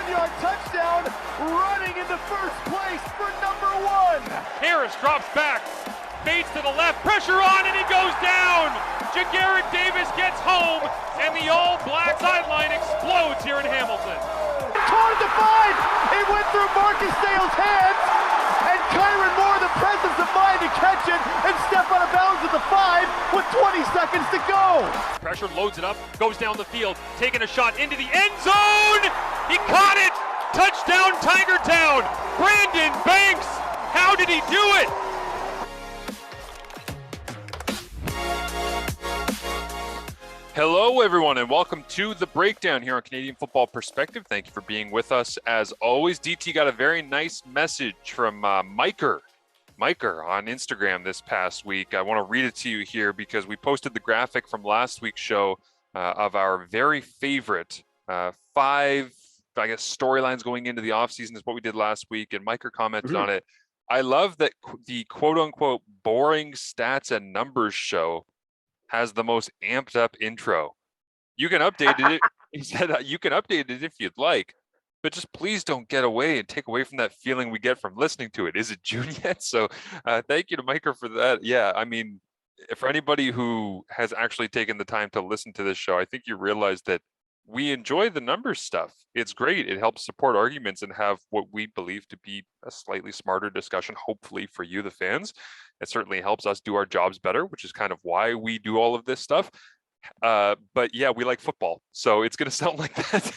1-yard touchdown, running in the first place for number 1. Harris drops back, fades to the left, pressure on, and he goes down. Jamal Davis gets home, and the all-black sideline explodes here in Hamilton. Toward the 5, it went through Marcus Dale's hands, and Kyron Moore, the presence of mind to catch it and step out of bounds at the 5 with 20 seconds to go. Pressure loads it up, goes down the field, taking a shot into the end zone. He caught it. Touchdown, Tiger Town. Brandon Banks. How did he do it? Hello, everyone, and welcome to The Breakdown here on Canadian Football Perspective. Thank you for being with us. As always, DT got a very nice message from Miker on Instagram this past week. I want to read it to you here because we posted the graphic from last week's show of our very favorite 5, I guess, storylines going into the offseason is what we did last week, and Miker commented on it. I love that the quote-unquote boring stats and numbers show has the most amped up intro. You can update it. He said you can update it if you'd like, but just please don't get away and take away from that feeling we get from listening to it. Is it June yet? So thank you to Miker for that. Yeah, I mean, for anybody who has actually taken the time to listen to this show, I think you realize that we enjoy the numbers stuff. It's great. It helps support arguments and have what we believe to be a slightly smarter discussion, hopefully for you, the fans. It certainly helps us do our jobs better, which is kind of why we do all of this stuff. But yeah, we like football, so it's going to sound like that.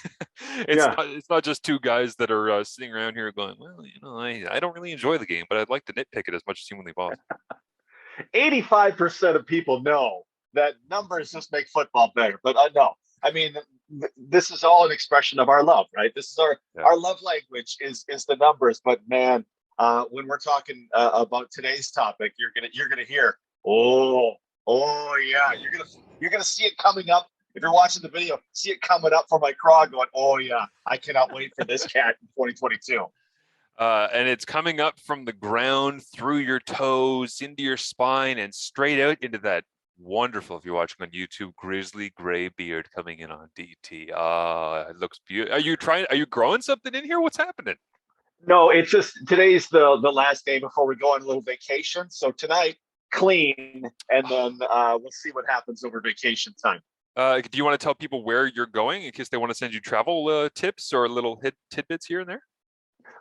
It's not just two guys that are sitting around here going, well, you know, I don't really enjoy the game, but I'd like to nitpick it as much as humanly possible. 85% of people know that numbers just make football better, but no. I mean, this is all an expression of our love, right? This is our love language is the numbers. But man, when we're talking about today's topic, you're gonna hear, oh yeah, you're gonna see it coming up. If you're watching the video, see it coming up from my craw, going, oh yeah, I cannot wait for this cat in 2022. And it's coming up from the ground, through your toes, into your spine, and straight out into that wonderful, if you're watching on YouTube, grizzly gray beard coming in on DT. It looks beautiful. Are you growing something in here? What's happening? No, it's just today's the last day before we go on a little vacation. So tonight, clean, and then we'll see what happens over vacation time. Do you want to tell people where you're going in case they want to send you travel tips or little tidbits here and there?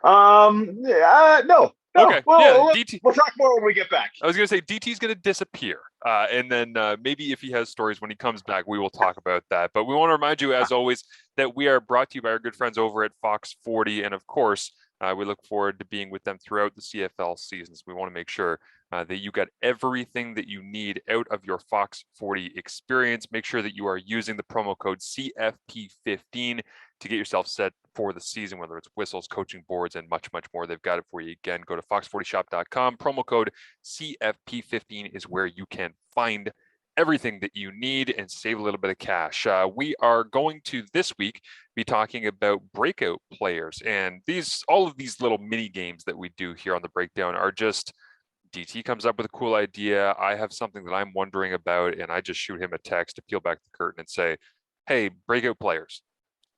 No. Okay. We'll talk more when we get back. I was going to say DT's going to disappear, and then maybe if he has stories when he comes back, we will talk about that. But we want to remind you, as always, that we are brought to you by our good friends over at Fox 40, and of course, we look forward to being with them throughout the CFL seasons. We want to make sure that you got everything that you need out of your Fox 40 experience. Make sure that you are using the promo code CFP15 to get yourself set for the season, whether it's whistles, coaching boards, and much, much more. They've got it for you. Again, go to fox40shop.com. Promo code CFP15 is where you can find everything that you need and save a little bit of cash. We are going to this week be talking about breakout players, and all of these little mini games that we do here on the Breakdown are just DT comes up with a cool idea. I have something that I'm wondering about, and I just shoot him a text to peel back the curtain and say, hey, breakout players.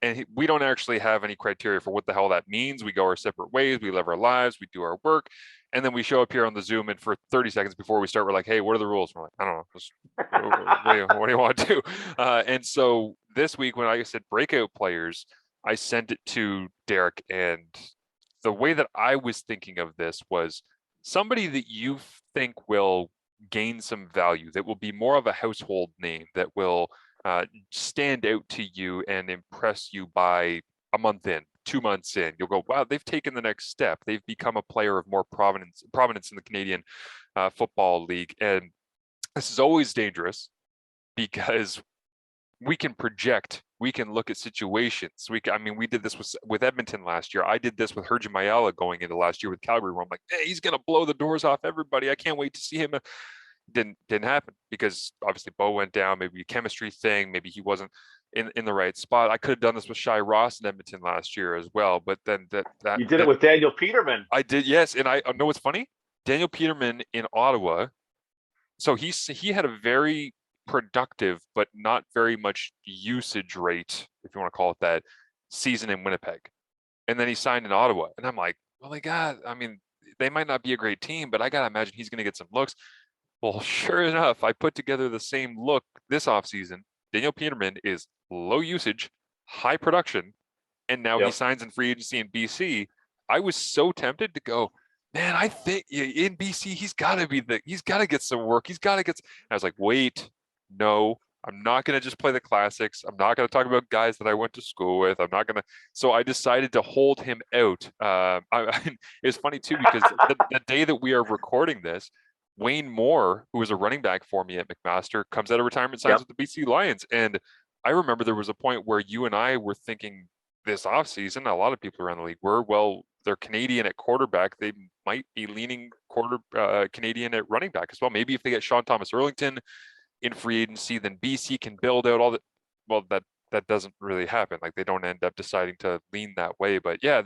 And we don't actually have any criteria for what the hell that means. We go our separate ways. We live our lives. We do our work. And then we show up here on the Zoom, and for 30 seconds before we start, we're like, hey, what are the rules? We're like, I don't know. What do you want to do? And so this week, when I said breakout players, I sent it to Derek. And the way that I was thinking of this was somebody that you think will gain some value, that will be more of a household name, that will stand out to you and impress you by a month in, 2 months in. You'll go, wow, they've taken the next step. They've become a player of more prominence in the Canadian Football League. And this is always dangerous because we can project, we can look at situations. We did this with Edmonton last year. I did this with Hergy Mayala going into last year with Calgary, where I'm like, hey, he's going to blow the doors off everybody. I can't wait to see him. Didn't happen because obviously Bo went down, maybe a chemistry thing, maybe he wasn't in the right spot. I could have done this with Shai Ross in Edmonton last year as well, but then that you did it with Daniel Peterman. I did, yes, and I know what's funny. Daniel Peterman in Ottawa, so he had a very productive but not very much usage rate, if you want to call it that, season in Winnipeg. and then he signed in Ottawa. And I'm like, well, I mean, they might not be a great team, but I got to imagine he's going to get some looks. Well, sure enough, I put together the same look this offseason. Daniel Peterman is low usage, high production, and now he signs in free agency in BC. I was so tempted to go, man, I think in BC, he's got to get some work. He's got to get. I was like, wait, no, I'm not going to just play the classics. I'm not going to talk about guys that I went to school with. I'm not going to. So I decided to hold him out. It's funny too, because the day that we are recording this, Wayne Moore, who was a running back for me at McMaster, comes out of retirement, signs with the BC Lions. And I remember there was a point where you and I were thinking this offseason, a lot of people around the league were, well, they're Canadian at quarterback. They might be leaning Canadian at running back as well. Maybe if they get Sean Thomas Erlington in free agency, then BC can build out all the, well, that doesn't really happen. Like, they don't end up deciding to lean that way. But yeah,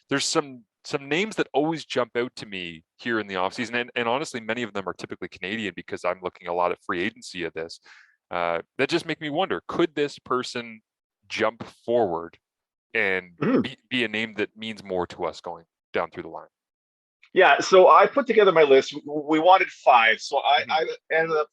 there's some names that always jump out to me here in the offseason. And honestly, many of them are typically Canadian because I'm looking a lot at free agency of this. That just make me wonder, could this person jump forward and be a name that means more to us going down through the line? Yeah, so I put together my list. We wanted 5. So I ended up,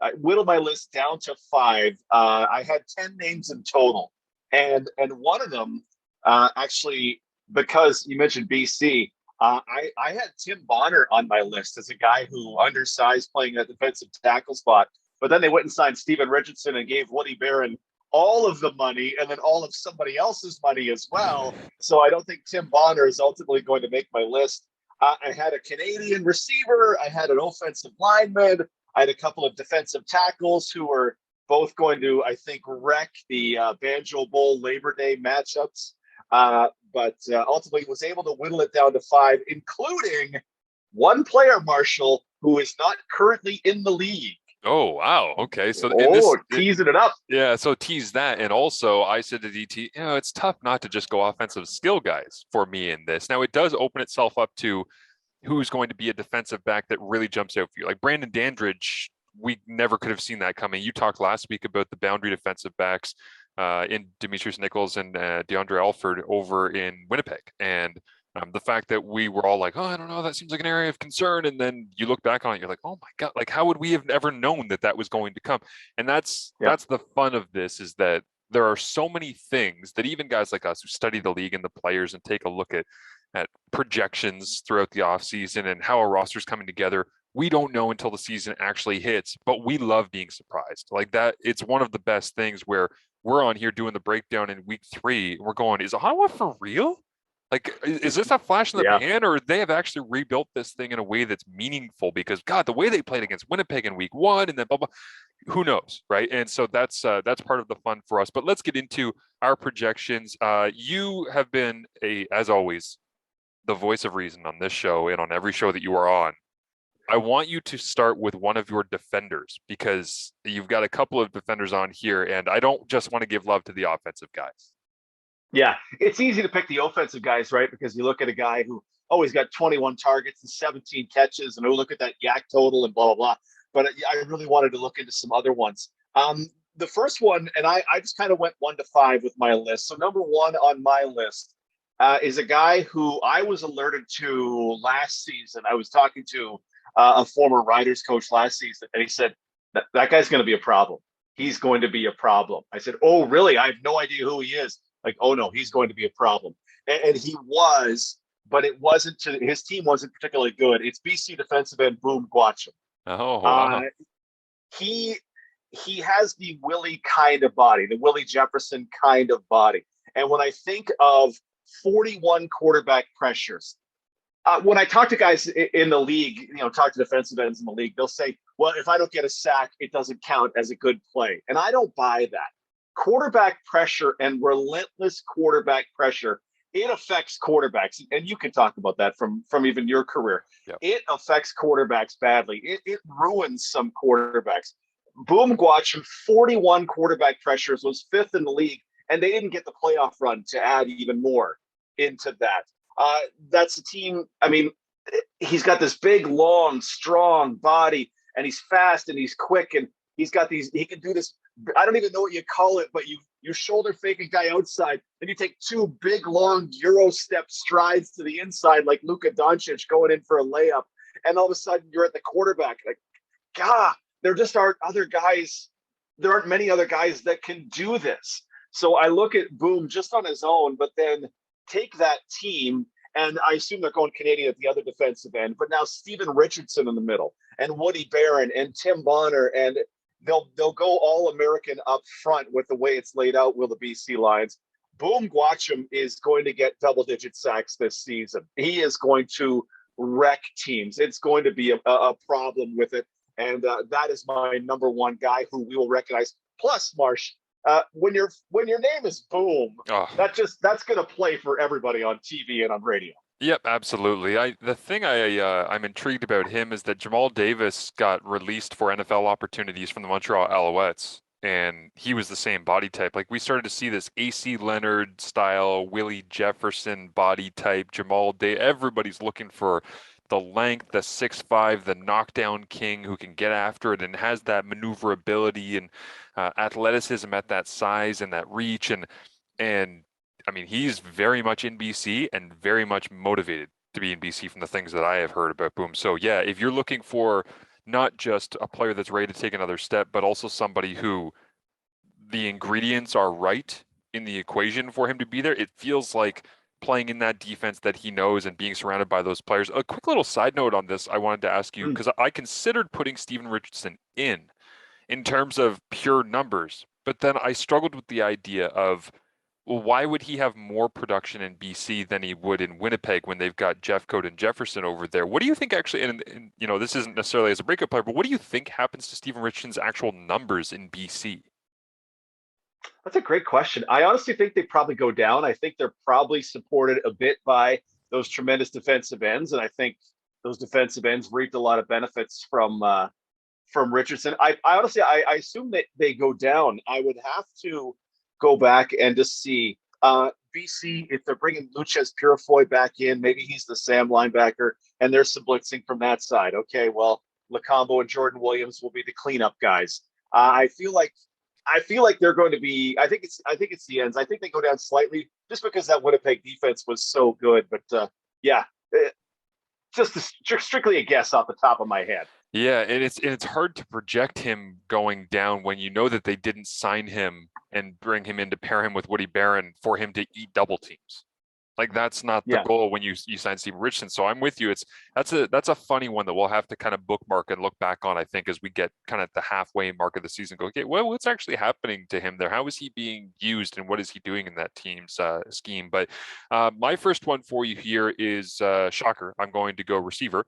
I whittled my list down to 5. I had 10 names in total. And one of them, actually, because you mentioned BC, I had Tim Bonner on my list as a guy who undersized playing that defensive tackle spot. But then they went and signed Steven Richardson and gave Woody Barron all of the money and then all of somebody else's money as well. So I don't think Tim Bonner is ultimately going to make my list. I had a Canadian receiver. I had an offensive lineman. I had a couple of defensive tackles who were both going to, I think, wreck the Banjo Bowl Labor Day matchups. But ultimately was able to whittle it down to 5, including one player, Marshall, who is not currently in the league. Oh, wow. Okay. So teasing it up. Yeah. So tease that. And also I said to DT, it's tough not to just go offensive skill guys for me in this. Now it does open itself up to who's going to be a defensive back that really jumps out for you. Like Brandon Dandridge, we never could have seen that coming. You talked last week about the boundary defensive backs in Demetrius Nichols and DeAndre Alford over in Winnipeg. And the fact that we were all like, oh, I don't know, that seems like an area of concern. And then you look back on it, you're like, oh my God, like how would we have ever known that was going to come? And that's the fun of this, is that there are so many things that even guys like us who study the league and the players and take a look at projections throughout the offseason and how a roster's coming together, we don't know until the season actually hits, but we love being surprised. Like that, it's one of the best things where we're on here doing the breakdown in week 3. We're going, is Ottawa for real? Like, is this a flash in the pan, or they have actually rebuilt this thing in a way that's meaningful? Because God, the way they played against Winnipeg in week 1 and then blah, blah, who knows, right? And so that's part of the fun for us. But let's get into our projections. You have been, as always, the voice of reason on this show and on every show that you are on. I want you to start with one of your defenders, because you've got a couple of defenders on here, and I don't just want to give love to the offensive guys. Yeah, it's easy to pick the offensive guys, right? Because you look at a guy who always got 21 targets and 17 catches, and look at that yak total and blah, blah, blah. But I really wanted to look into some other ones. The first one, and I just kind of went 1 to 5 with my list. So number 1 on my list is a guy who I was alerted to last season. I was talking to a former Riders coach last season, and he said, that guy's going to be a problem. He's going to be a problem. I said, oh, really? I have no idea who he is. Like, oh no, he's going to be a problem. And he was, but it wasn't his team wasn't particularly good. It's BC defensive end Boom Gwacham. Oh, wow. He has the Willie kind of body, the Willie Jefferson kind of body. And when I think of 41 quarterback pressures, when I talk to guys in the league, talk to defensive ends in the league, they'll say, well, if I don't get a sack, it doesn't count as a good play. And I don't buy that. Quarterback pressure and relentless quarterback pressure, it affects quarterbacks. And you can talk about that from even your career. Yep. It affects quarterbacks badly. It ruins some quarterbacks. Boom Gwacham, 41 quarterback pressures, was 5th in the league, and they didn't get the playoff run to add even more into that. That's a team. I mean, he's got this big, long, strong body, and he's fast and he's quick, and he can do this I don't even know what you call it, but you shoulder fake a guy outside, and you take two big long Euro step strides to the inside like Luka Doncic going in for a layup, and all of a sudden you're at the quarterback. Like, God, there just aren't other guys. There aren't many other guys that can do this. So I look at Boom just on his own, but then take that team, and I assume they're going Canadian at the other defensive end, but now Steven Richardson in the middle, and Woody Barron, and Tim Bonner, and they'll go all American up front with the way it's laid out with the BC Lions. Boom Guacham is going to get double-digit sacks this season. He is going to wreck teams. It's going to be a problem with it, and that is my number one guy who we will recognize. Plus, Marsh, when your name is Boom, that's going to play for everybody on TV and on radio. Yep, absolutely. The thing I'm intrigued about him is that Jamal Davis got released for NFL opportunities from the Montreal Alouettes, and he was the same body type. Like, we started to see this AC Leonard style, Willie Jefferson body type, Jamal Davis. Everybody's looking for the length, the 6'5", the knockdown king who can get after it and has that maneuverability and athleticism at that size and that reach. And I mean, he's very much in BC and very much motivated to be in BC from the things that I have heard about Boom. So yeah, if you're looking for not just a player that's ready to take another step, but also somebody who the ingredients are right in the equation for him to be there, it feels like playing in that defense that he knows and being surrounded by those players. A quick little side note on this I wanted to ask you, because I considered putting Steven Richardson in terms of pure numbers, but then I struggled with the idea of, well, why would he have more production in BC than he would in Winnipeg when they've got Jeffcoat and Jefferson over there? What do you think actually, and you know, this isn't necessarily as a breakup player, but what do you think happens to Steven Richardson's actual numbers in BC? That's a great question. I honestly think they probably go down. I think they're probably supported a bit by those tremendous defensive ends, and I think those defensive ends reaped a lot of benefits from Richardson. I honestly assume that they go down. I would have to go back and just see BC, if they're bringing Luchez Purifoy back in, maybe he's the Sam linebacker, and there's some blitzing from that side. Okay, well, Lacombo and Jordan Williams will be the cleanup guys. I feel like they're going to be. I think it's the ends. I think they go down slightly just because that Winnipeg defense was so good. But just strictly a guess off the top of my head. Yeah, and it's hard to project him going down when you know that they didn't sign him and bring him in to pair him with Woody Barron for him to eat double teams. Like, that's not the goal when you sign Steven Richardson. So I'm with you. That's a funny one that we'll have to kind of bookmark and look back on, I think, as we get kind of at the halfway mark of the season. Go, okay, well, what's actually happening to him there? How is he being used, and what is he doing in that team's scheme? But my first one for you here is shocker. I'm going to go receiver.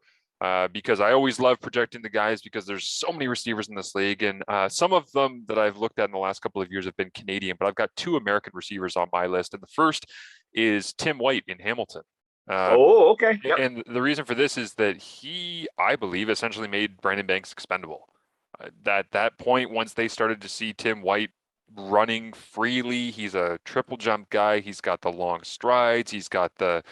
Because I always love projecting the guys because there's so many receivers in this league, and some of them that I've looked at in the last couple of years have been Canadian, but I've got two American receivers on my list, and the first is Tim White in Hamilton. Okay. Yep. And the reason for this is that he, I believe, essentially made Brandon Banks expendable. At that point, once they started to see Tim White running freely, he's a triple jump guy, he's got the long strides, he's got the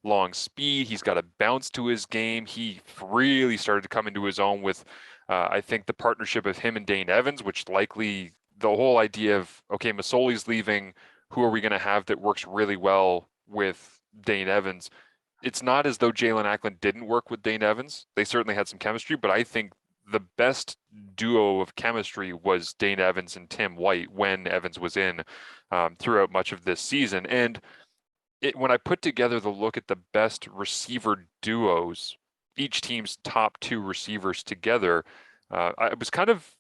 long speed, he's got a bounce to his game. He really started to come into his own with I think the partnership of him and Dane Evans, which likely the whole idea of, okay, Masoli's leaving, who are we going to have that works really well with Dane Evans? It's not as though Jalen Ackland didn't work with Dane Evans. They certainly had some chemistry, but I think the best duo of chemistry was Dane Evans and Tim White when Evans was in throughout much of this season. And when I put together the look at the best receiver duos, each team's top two receivers together, I was kind of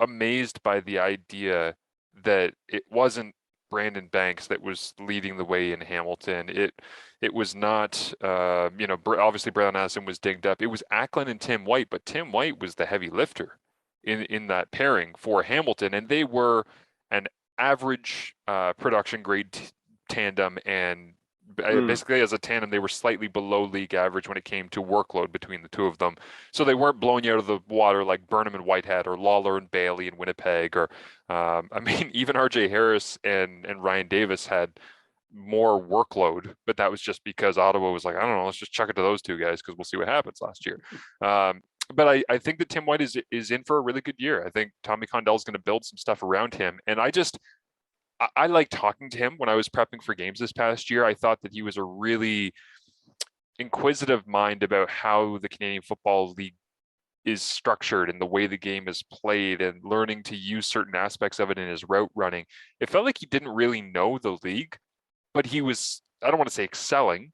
amazed by the idea that it wasn't Brandon Banks that was leading the way in Hamilton. It was not, obviously Breakout Addison was dinged up. It was Ackland and Tim White, but Tim White was the heavy lifter in that pairing for Hamilton, and they were an average production grade tandem, and basically as a tandem they were slightly below league average when it came to workload between the two of them. So they weren't blowing you out of the water like Burnham and Whitehead or Lawler and Bailey in Winnipeg, or even RJ Harris and Ryan Davis had more workload, but that was just because Ottawa was like, I don't know, let's just chuck it to those two guys because we'll see what happens last year. but I think that Tim White is in for a really good year. I think Tommy Condell is going to build some stuff around him, and I like talking to him when I was prepping for games this past year. I thought that he was a really inquisitive mind about how the Canadian Football League is structured and the way the game is played, and learning to use certain aspects of it in his route running. It felt like he didn't really know the league, but he was, I don't want to say excelling,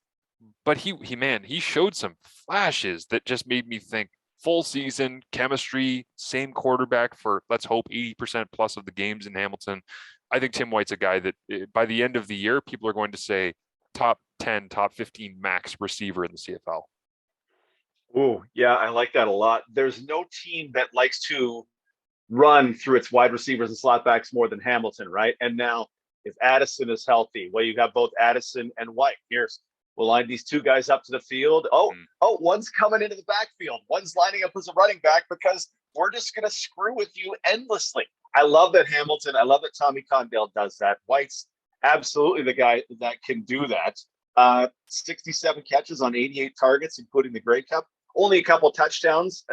but he showed some flashes that just made me think full season chemistry, same quarterback for, let's hope, 80% plus of the games in Hamilton. I think Tim White's a guy that by the end of the year, people are going to say top 10, top 15 max receiver in the CFL. Oh, yeah, I like that a lot. There's no team that likes to run through its wide receivers and slot backs more than Hamilton, right? And now if Addison is healthy, well, you got both Addison and White. We'll line these two guys up to the field. Oh, one's coming into the backfield. One's lining up as a running back because we're just going to screw with you endlessly. I love that Hamilton. I love that Tommy Condell does that. White's absolutely the guy that can do that. 67 catches on 88 targets, including the Grey Cup. Only a couple touchdowns.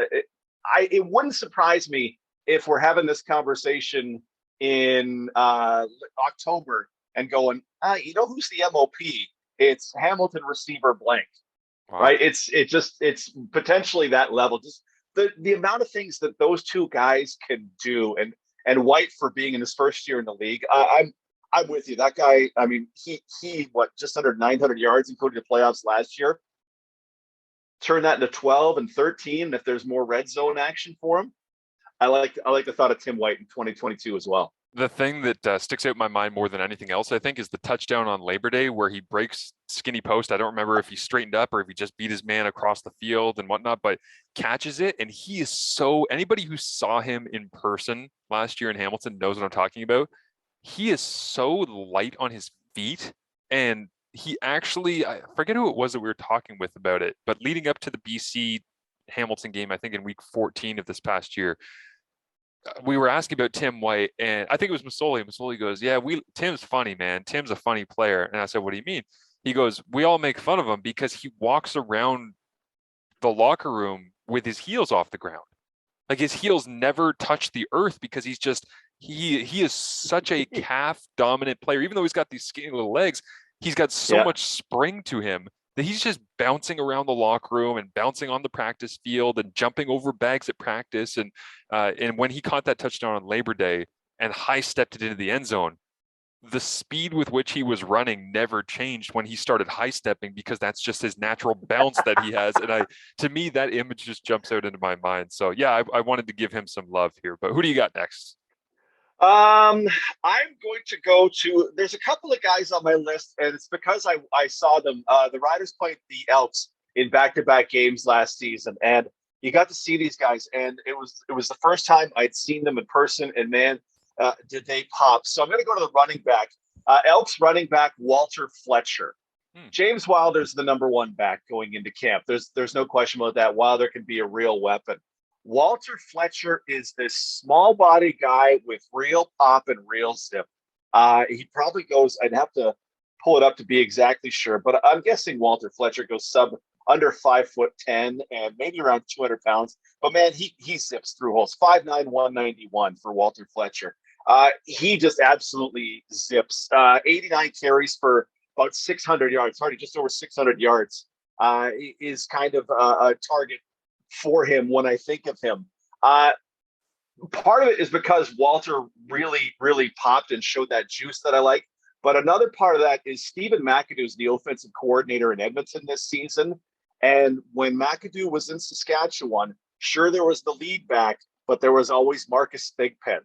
It wouldn't surprise me if we're having this conversation in October and going, you know who's the MOP? It's Hamilton receiver blank, wow. Right? It's potentially that level. Just the amount of things that those two guys can do, and White for being in his first year in the league. I'm with you. That guy, I mean, he just under 900 yards, including the playoffs last year. Turn that into 12 and 13 if there's more red zone action for him. I like the thought of Tim White in 2022 as well. The thing that sticks out in my mind more than anything else, I think, is the touchdown on Labor Day where he breaks skinny post. I don't remember if he straightened up or if he just beat his man across the field and whatnot, but catches it. And he is anybody who saw him in person last year in Hamilton knows what I'm talking about. He is so light on his feet, and he actually, I forget who it was that we were talking with about it, but leading up to the BC Hamilton game, I think in week 14 of this past year, we were asking about Tim White, and I think it was Masoli. Masoli goes, yeah, Tim's funny, man. Tim's a funny player. And I said, what do you mean? He goes, we all make fun of him because he walks around the locker room with his heels off the ground. Like his heels never touch the earth because he's just, he is such a calf dominant player. Even though he's got these skinny little legs, he's got so much spring to him that he's just bouncing around the locker room and bouncing on the practice field and jumping over bags at practice. And when he caught that touchdown on Labor Day and high stepped it into the end zone, the speed with which he was running never changed when he started high stepping, because that's just his natural bounce that he has. And to me, that image just jumps out into my mind. So yeah, I wanted to give him some love here, but who do you got next? I'm going to go to, there's a couple of guys on my list, and it's because I saw them. The Riders played the Elks in back-to-back games last season, and you got to see these guys, and it was the first time I'd seen them in person, and man, did they pop. So I'm going to go to the running back. Elks running back Walter Fletcher. James Wilder's the number one back going into camp. There's no question about that. Wilder can be a real weapon. Walter Fletcher is this small body guy with real pop and real zip. He probably goes, I'd have to pull it up to be exactly sure, but I'm guessing Walter Fletcher goes under 5'10" and maybe around 200 pounds. But man, he zips through holes. 5'9", 191 for Walter Fletcher. He just absolutely zips. 89 carries for about 600 yards, just over 600 yards is kind of a target for him when I think of him. Part of it is because Walter really, really popped and showed that juice that I like. But another part of that is Stephen Mcadoo is the offensive coordinator in Edmonton this season. And when Mcadoo was in Saskatchewan, sure, there was the lead back, but there was always Marcus Thigpen.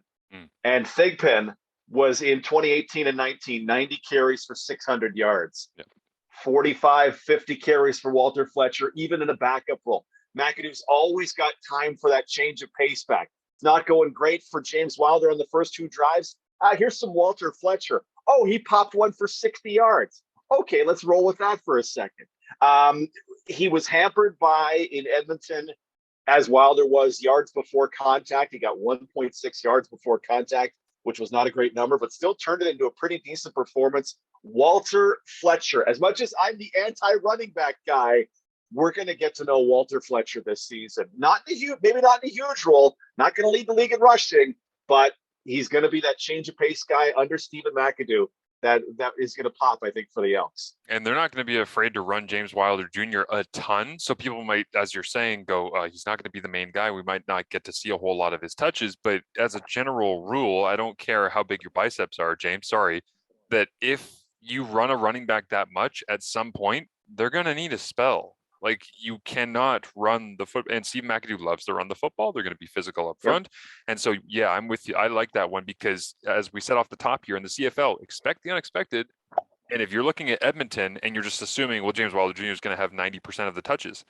And Thigpen was in 2018 and 19, 90 carries for 600 yards. 45, 50 carries for Walter Fletcher, even in a backup role. McAdoo's always got time for that change of pace back. It's not going great for James Wilder on the first two drives. Here's some Walter Fletcher. Oh, he popped one for 60 yards. Okay, let's roll with that for a second. He was hampered in Edmonton, as Wilder was, yards before contact. He got 1.6 yards before contact, which was not a great number, but still turned it into a pretty decent performance. Walter Fletcher, as much as I'm the anti-running back guy, we're going to get to know Walter Fletcher this season. Maybe not in a huge role, not going to lead the league in rushing, but he's going to be that change of pace guy under Stephen Mcadoo that is going to pop, I think, for the Elks. And they're not going to be afraid to run James Wilder Jr. a ton. So people might, as you're saying, go, he's not going to be the main guy. We might not get to see a whole lot of his touches. But as a general rule, I don't care how big your biceps are, James, sorry, that if you run a running back that much, at some point, they're going to need a spell. Like, you cannot run the foot, and Steve McAdoo loves to run the football. They're going to be physical up front. Yep. And so, yeah, I'm with you. I like that one because, as we said off the top here in the CFL, expect the unexpected. And if you're looking at Edmonton and you're just assuming, well, James Wilder Jr. is going to have 90% of the touches,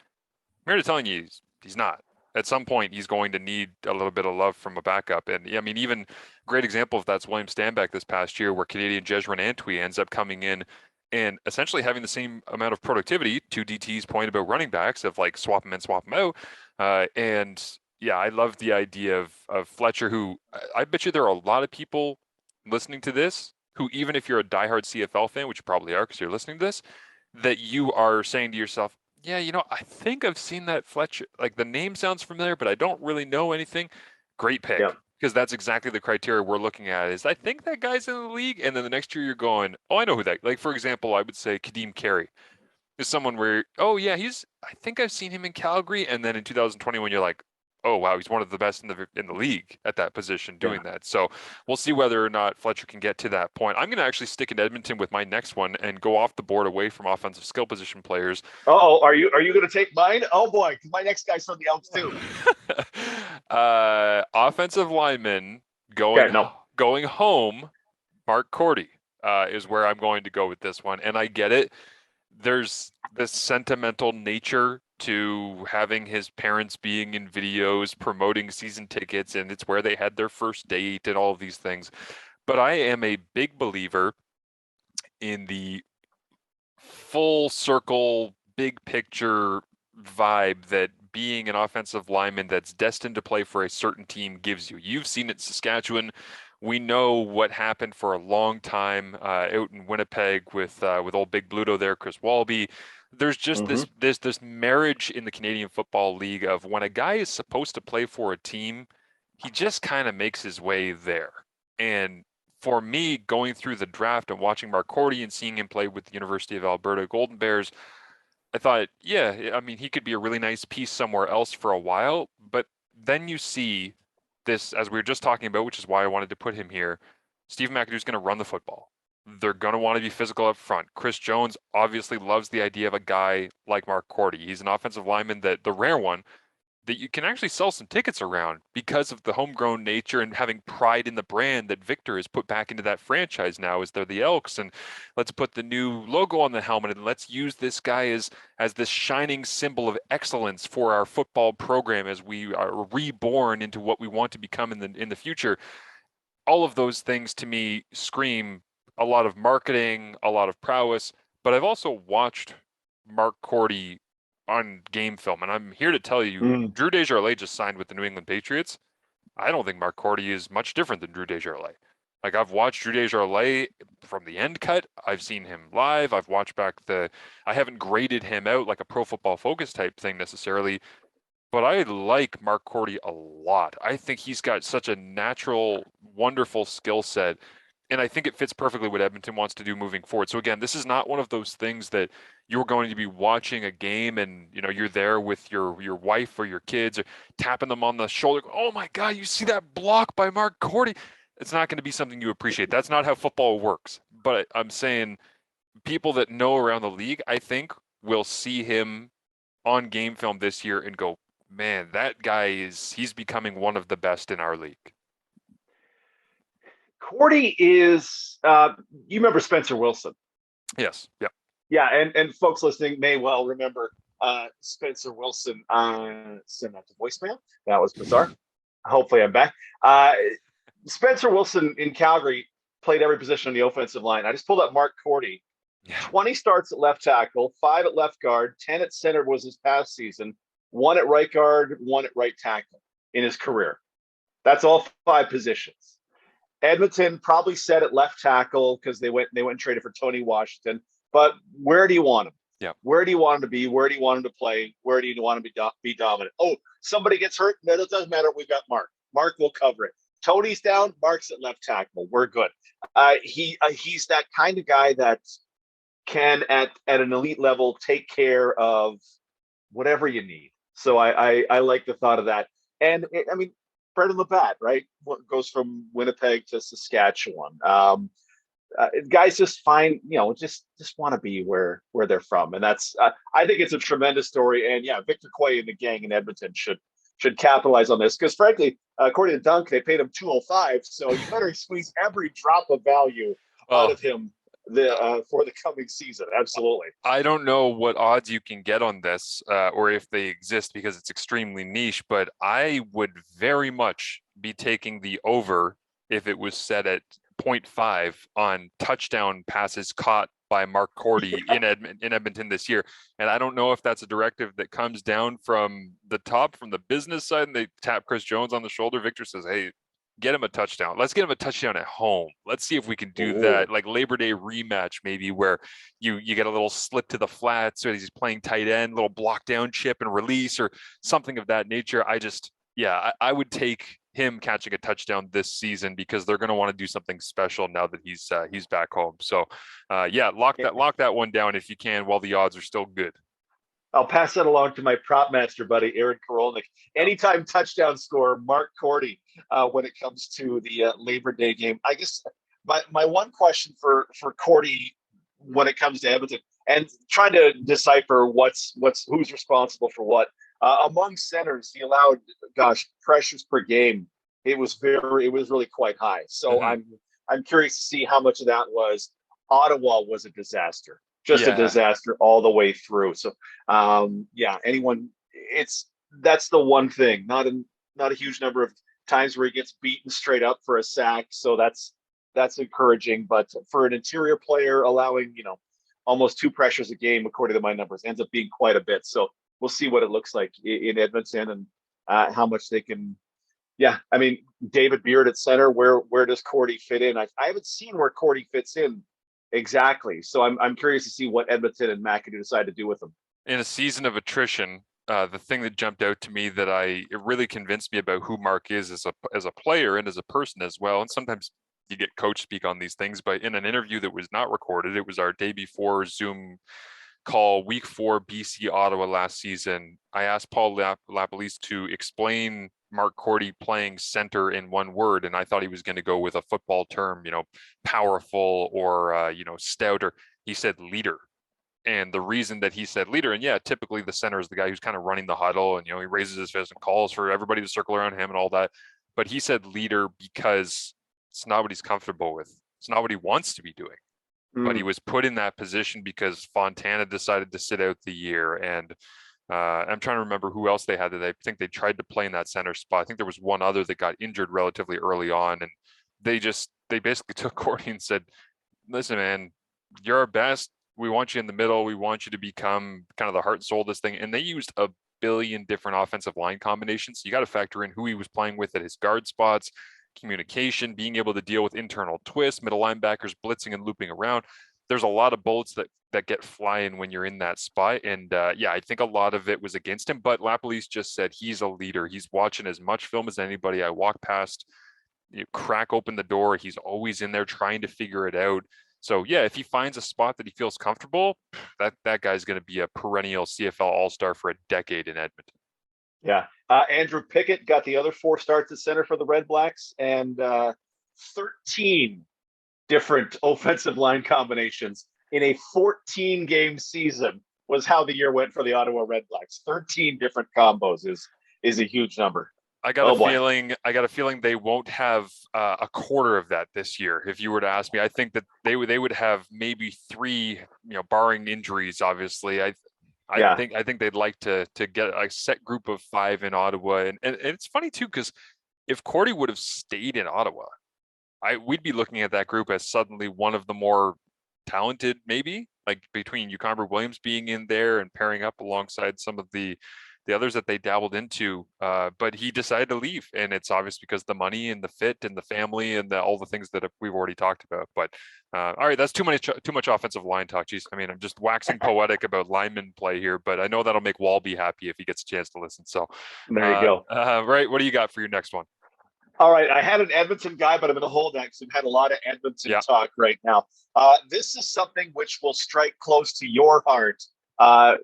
I'm here to tell you he's not. At some point, he's going to need a little bit of love from a backup. And I mean, even great example of that's William Stanback this past year, where Canadian Jesron Antwi ends up coming in and essentially having the same amount of productivity. 2 DT's point about running backs of like swap them in, swap them out. And yeah, I love the idea of Fletcher, who I bet you there are a lot of people listening to this who, even if you're a diehard CFL fan, which you probably are because you're listening to this, that you are saying to yourself, yeah, I think I've seen that Fletcher, like the name sounds familiar, but I don't really know anything. Great pick. Yeah. Because that's exactly the criteria we're looking at is I think that guy's in the league. And then the next year you're going, oh, I know who that, like, for example, I would say Kadeem Carey is someone where, oh yeah, I think I've seen him in Calgary. And then in 2021, you're like, oh wow, he's one of the best in the league at that position doing that. So we'll see whether or not Fletcher can get to that point. I'm going to actually stick in Edmonton with my next one and go off the board away from offensive skill position players. Oh, are you going to take mine? Oh boy, because my next guy's from the Elks too. Offensive lineman going home. Mark Cordy is where I'm going to go with this one, and I get it. There's this sentimental nature to having his parents being in videos promoting season tickets, and it's where they had their first date and all of these things. But I am a big believer in the full circle, big picture vibe that being an offensive lineman that's destined to play for a certain team gives you. You've seen it in Saskatchewan. We know what happened for a long time out in Winnipeg with old Big Bluto there, Chris Walby. There's just this marriage in the Canadian Football League of when a guy is supposed to play for a team, he just kind of makes his way there. And for me, going through the draft and watching Mark Cordy and seeing him play with the University of Alberta Golden Bears, I thought, yeah, I mean, he could be a really nice piece somewhere else for a while. But then you see this, as we were just talking about, which is why I wanted to put him here, Steve McAdoo's going to run the football. They're going to want to be physical up front. Chris Jones obviously loves the idea of a guy like Mark Cordy. He's an offensive lineman, that the rare one that you can actually sell some tickets around because of the homegrown nature and having pride in the brand that Viktor has put back into that franchise now as they're the Elks. And let's put the new logo on the helmet and let's use this guy as this shining symbol of excellence for our football program as we are reborn into what we want to become in the future. All of those things to me scream a lot of marketing, a lot of prowess, but I've also watched Mark Cordy on game film, and I'm here to tell you, Drew Desjardins just signed with the New England Patriots. I don't think Mark Cordy is much different than Drew Desjardins. Like, I've watched Drew Desjardins from the end cut. I've seen him live. I've watched back I haven't graded him out like a Pro Football Focus type thing necessarily, but I like Mark Cordy a lot. I think he's got such a natural, wonderful skill set. And I think it fits perfectly what Edmonton wants to do moving forward. So again, this is not one of those things that you're going to be watching a game and you're there with your wife or your kids or tapping them on the shoulder. Oh my God, you see that block by Mark Cordy? It's not going to be something you appreciate. That's not how football works. But I'm saying people that know around the league, I think, will see him on game film this year and go, man, that guy he's becoming one of the best in our league. Cordy is, you remember Spencer Wilson? Yes. Yeah. Yeah. And folks listening may well remember Spencer Wilson sent out to voicemail. That was bizarre. Hopefully I'm back. Spencer Wilson in Calgary played every position on the offensive line. I just pulled up Mark Cordy. Yeah. 20 starts at left tackle, 5 at left guard, 10 at center was his past season, 1 at right guard, 1 at right tackle in his career. That's all 5 positions. Edmonton probably set at left tackle because they went and traded for Tony Washington. But where do you want him? Yeah. Where do you want him to be? Where do you want him to play? Where do you want him to be dominant? Oh, somebody gets hurt. No, it doesn't matter. We've got Mark. Mark will cover it. Tony's down. Mark's at left tackle. We're good. He's that kind of guy that can, at an elite level, take care of whatever you need. So I like the thought of that. And I mean, Brendan Labatt, right? What goes from Winnipeg to Saskatchewan. Guys just find, just want to be where they're from, and that's I think it's a tremendous story. And yeah, Viktor Koi and the gang in Edmonton should capitalize on this, because frankly, according to Dunk, they paid him $205, so you better squeeze every drop of value out of him for the coming season. Absolutely. I don't know what odds you can get on this, or if they exist, because it's extremely niche, but I would very much be taking the over if it was set at 0.5 on touchdown passes caught by Mark Cordy in Edmonton this year. And I don't know if that's a directive that comes down from the top, from the business side, and they tap Chris Jones on the shoulder. Victor says, hey, get him a touchdown. Let's get him a touchdown at home. Let's see if we can do that. Like Labor Day rematch, maybe, where you get a little slip to the flats, or he's playing tight end, little block down chip and release, or something of that nature. I would take him catching a touchdown this season, because they're going to want to do something special now that he's back home. So lock that one down if you can, while the odds are still good. I'll pass that along to my prop master buddy, Aaron Korolnik. Anytime touchdown scorer, Mark Cordy, when it comes to the Labor Day game. I guess my one question for Cordy when it comes to Edmonton, and trying to decipher who's responsible for what. Among centers, he allowed, pressures per game. It was really quite high. So I'm curious to see how much of that was Ottawa was a disaster. Just a disaster all the way through. So, that's the one thing. Not a huge number of times where he gets beaten straight up for a sack. So that's encouraging. But for an interior player, allowing almost 2 pressures a game, according to my numbers, ends up being quite a bit. So we'll see what it looks like in Edmonton, and how much they can. Yeah, I mean, David Beard at center. Where does Cordy fit in? I haven't seen where Cordy fits in exactly. So I'm curious to see what Edmonton and Mcadoo decide to do with him. In a season of attrition, the thing that jumped out to me that it really convinced me about who Mark is as a player and as a person as well. And sometimes you get coach speak on these things, but in an interview that was not recorded, it was our day before Zoom call, week 4 BC Ottawa last season. I asked Paul Lapalisse to explain Mark Cordy playing center in one word, and I thought he was going to go with a football term, powerful or stouter. He said leader. And the reason that he said leader, and typically the center is the guy who's kind of running the huddle, and he raises his fist and calls for everybody to circle around him and all that. But he said leader because it's not what he's comfortable with. It's not what he wants to be doing. But he was put in that position because Fontana decided to sit out the year. And I'm trying to remember who else they had that I think they tried to play in that center spot. I think there was one other that got injured relatively early on. And they basically took Cordy and said, listen, man, you're our best. We want you in the middle. We want you to become kind of the heart and soul of this thing. And they used a billion different offensive line combinations. So you got to factor in who he was playing with at his guard spots, communication, being able to deal with internal twists, middle linebackers blitzing and looping around. There's a lot of bullets that get flying when you're in that spot. And I think a lot of it was against him, but Lapalisse just said he's a leader. He's watching as much film as anybody. I walk past, crack open the door. He's always in there trying to figure it out. So if he finds a spot that he feels comfortable, that guy's going to be a perennial CFL All-Star for a decade in Edmonton. Yeah. Andrew Pickett got the other 4 starts at center for the Red Blacks, and 13 different offensive line combinations in a 14-game season was how the year went for the Ottawa Red Blacks. 13 different combos is a huge number. I got a feeling they won't have a quarter of that this year. If you were to ask me, I think that they would have maybe 3, barring injuries, obviously. I think they'd like to get a set group of 5 in Ottawa. And it's funny too, because if Cordy would have stayed in Ottawa, we'd be looking at that group as suddenly one of the more talented, maybe, like between Ucomber Williams being in there and pairing up alongside some of the the others that they dabbled into. But he decided to leave, and it's obvious because the money and the fit and the family and all the things that we've already talked about. But all right, that's too much offensive line talk. Jeez, I mean, I'm just waxing poetic about lineman play here, but I know that'll make Walby happy if he gets a chance to listen. So there you go. Right, what do you got for your next one? All right, I had an Edmonton guy, but I'm going to hold that because we've had a lot of Edmonton talk right now. This is something which will strike close to your heart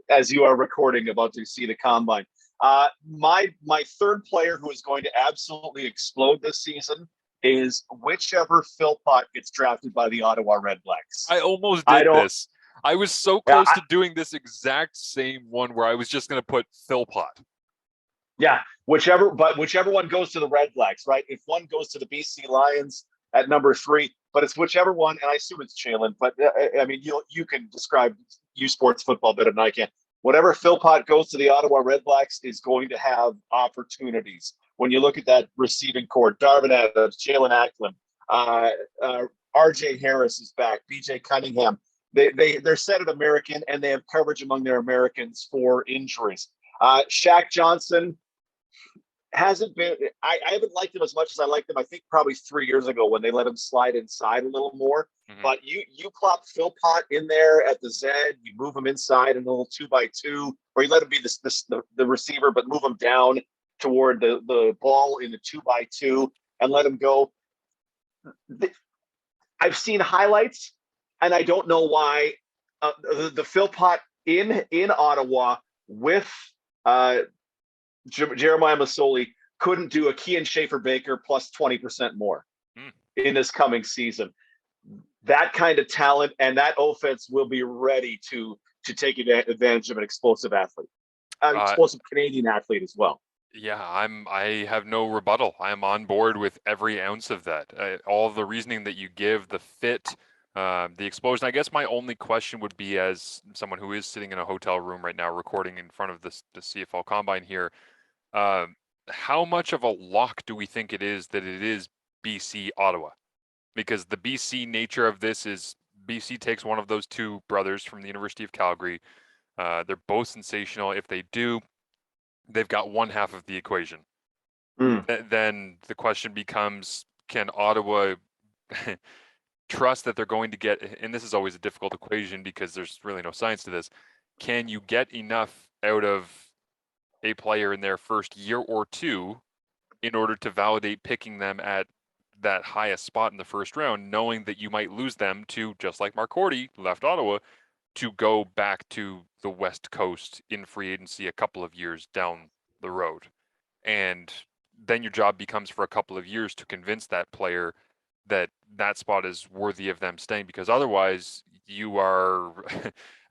as you are recording, about to see the combine. My third player who is going to absolutely explode this season is whichever Philpott gets drafted by the Ottawa Redblacks. I almost did this. I was so close to doing this exact same one where I was just going to put Philpott. Yeah, whichever one goes to the Redblacks, right? If one goes to the BC Lions at number 3, but it's whichever one, and I assume it's Jalen, but I mean, you can describe U Sports football better than I can. Whatever Philpott goes to the Ottawa Redblacks is going to have opportunities. When you look at that receiving core, Darvin Adams, Jalen Acklin, RJ Harris is back, BJ Cunningham. They're set at American, and they have coverage among their Americans for injuries. Shaq Johnson hasn't been, I haven't liked him as much as I liked him, I think probably 3 years ago when they let him slide inside a little more. Mm-hmm. But you plop Philpott in there at the Z, you move him inside in a little 2x2, or you let him be the receiver, but move him down toward the ball in the 2x2 and let him go. I've seen highlights, and I don't know why the Philpott in Ottawa with Jeremiah Masoli couldn't do a Kean Schaefer-Baker plus 20% more in this coming season. That kind of talent and that offense will be ready to take advantage of an explosive athlete, explosive Canadian athlete as well. Yeah, I have no rebuttal. I am on board with every ounce of that. All of the reasoning that you give, the fit, the explosion. I guess my only question would be, as someone who is sitting in a hotel room right now recording in front of the CFL Combine here, how much of a lock do we think it is that it is BC Ottawa? Because the BC nature of this is BC takes one of those two brothers from the University of Calgary. They're both sensational. If they do, they've got one half of the equation. Then the question becomes, can Ottawa trust that they're going to get, and this is always a difficult equation because there's really no science to this, can you get enough out of a player in their first year or two in order to validate picking them at that highest spot in the first round, knowing that you might lose them to, just like Mark Horty left Ottawa, to go back to the West Coast in free agency a couple of years down the road. And then your job becomes for a couple of years to convince that player that that spot is worthy of them staying, because otherwise you are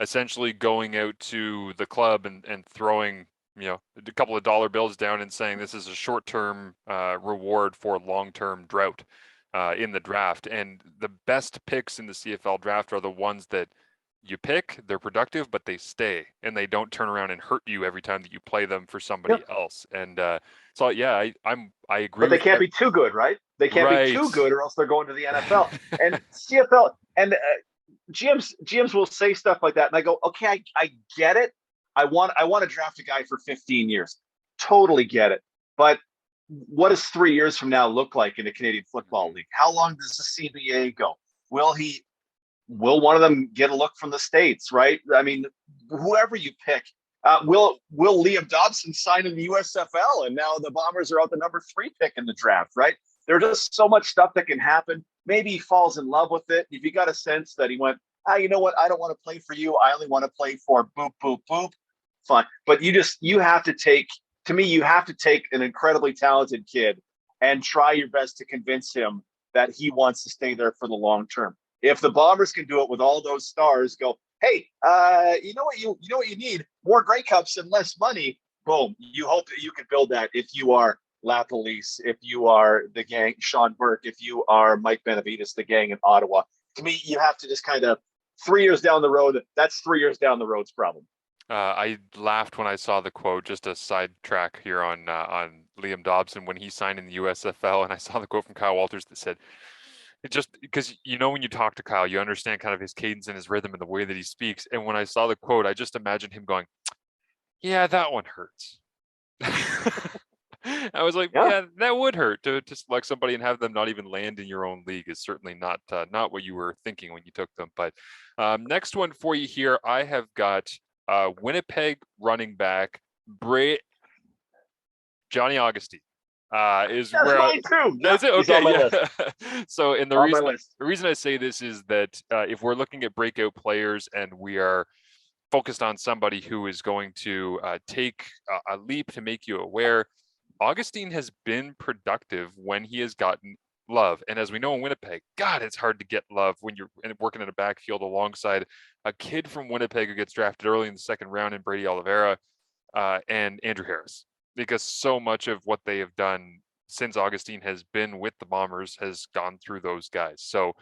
essentially going out to the club and throwing, a couple of dollar bills down and saying this is a short-term reward for long-term drought in the draft. And the best picks in the CFL draft are the ones that you pick, they're productive, but they stay and they don't turn around and hurt you every time that you play them for somebody else. And so, yeah, I agree. But they can't be too good, right? They can't be too good, or else they're going to the NFL. And CFL and GMs will say stuff like that, and I go, okay, I get it. I want to draft a guy for 15 years. Totally get it. But what does 3 years from now look like in the Canadian Football League? How long does the CBA go? Will one of them get a look from the States, right? I mean, whoever you pick, will Liam Dobson sign in the USFL? And now the Bombers are out the number 3 pick in the draft, right? There's just so much stuff that can happen. Maybe he falls in love with it. If you got a sense that he went, you know what? I don't want to play for you. I only want to play for boop, boop, boop. Fine. But you have to take an incredibly talented kid and try your best to convince him that he wants to stay there for the long term. If the Bombers can do it with all those stars, go, hey, you know what you need? More Grey Cups and less money. Boom. You hope that you can build that if you are LaPolice, if you are the gang, Sean Burke, if you are Mike Benavides, the gang in Ottawa. To me, you have to just kind of 3 years down the road. That's 3 years down the road's problem. I laughed when I saw the quote, just a sidetrack here on Liam Dobson when he signed in the USFL, and I saw the quote from Kyle Walters that said, it just, because when you talk to Kyle, you understand kind of his cadence and his rhythm and the way that he speaks. And when I saw the quote, I just imagined him going, Yeah, that one hurts. I was like, Yeah. yeah, that would hurt to select somebody and have them not even land in your own league is certainly not what you were thinking when you took them. But next one for you here, I have got Winnipeg running back Johnny Augustine. Is That's where mine too. Yeah, that's it. he's on Okay, my yeah. list. So, and On my list. the reason I say this is that if we're looking at breakout players and we are focused on somebody who is going to take a leap to make you aware, Augustine has been productive when he has gotten love. And as we know in Winnipeg, God, it's hard to get love when you're working in a backfield alongside a kid from Winnipeg who gets drafted early in the second round in Brady Oliveira and Andrew Harris, because so much of what they have done since Augustine has been with the Bombers has gone through those guys. So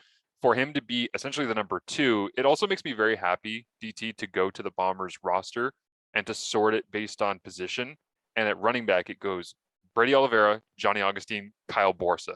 for him to be essentially the number 2, it also makes me very happy, DT, to go to the Bombers roster and to sort it based on position. And at running back, it goes Brady Oliveira, Johnny Augustine, Kyle Borsa.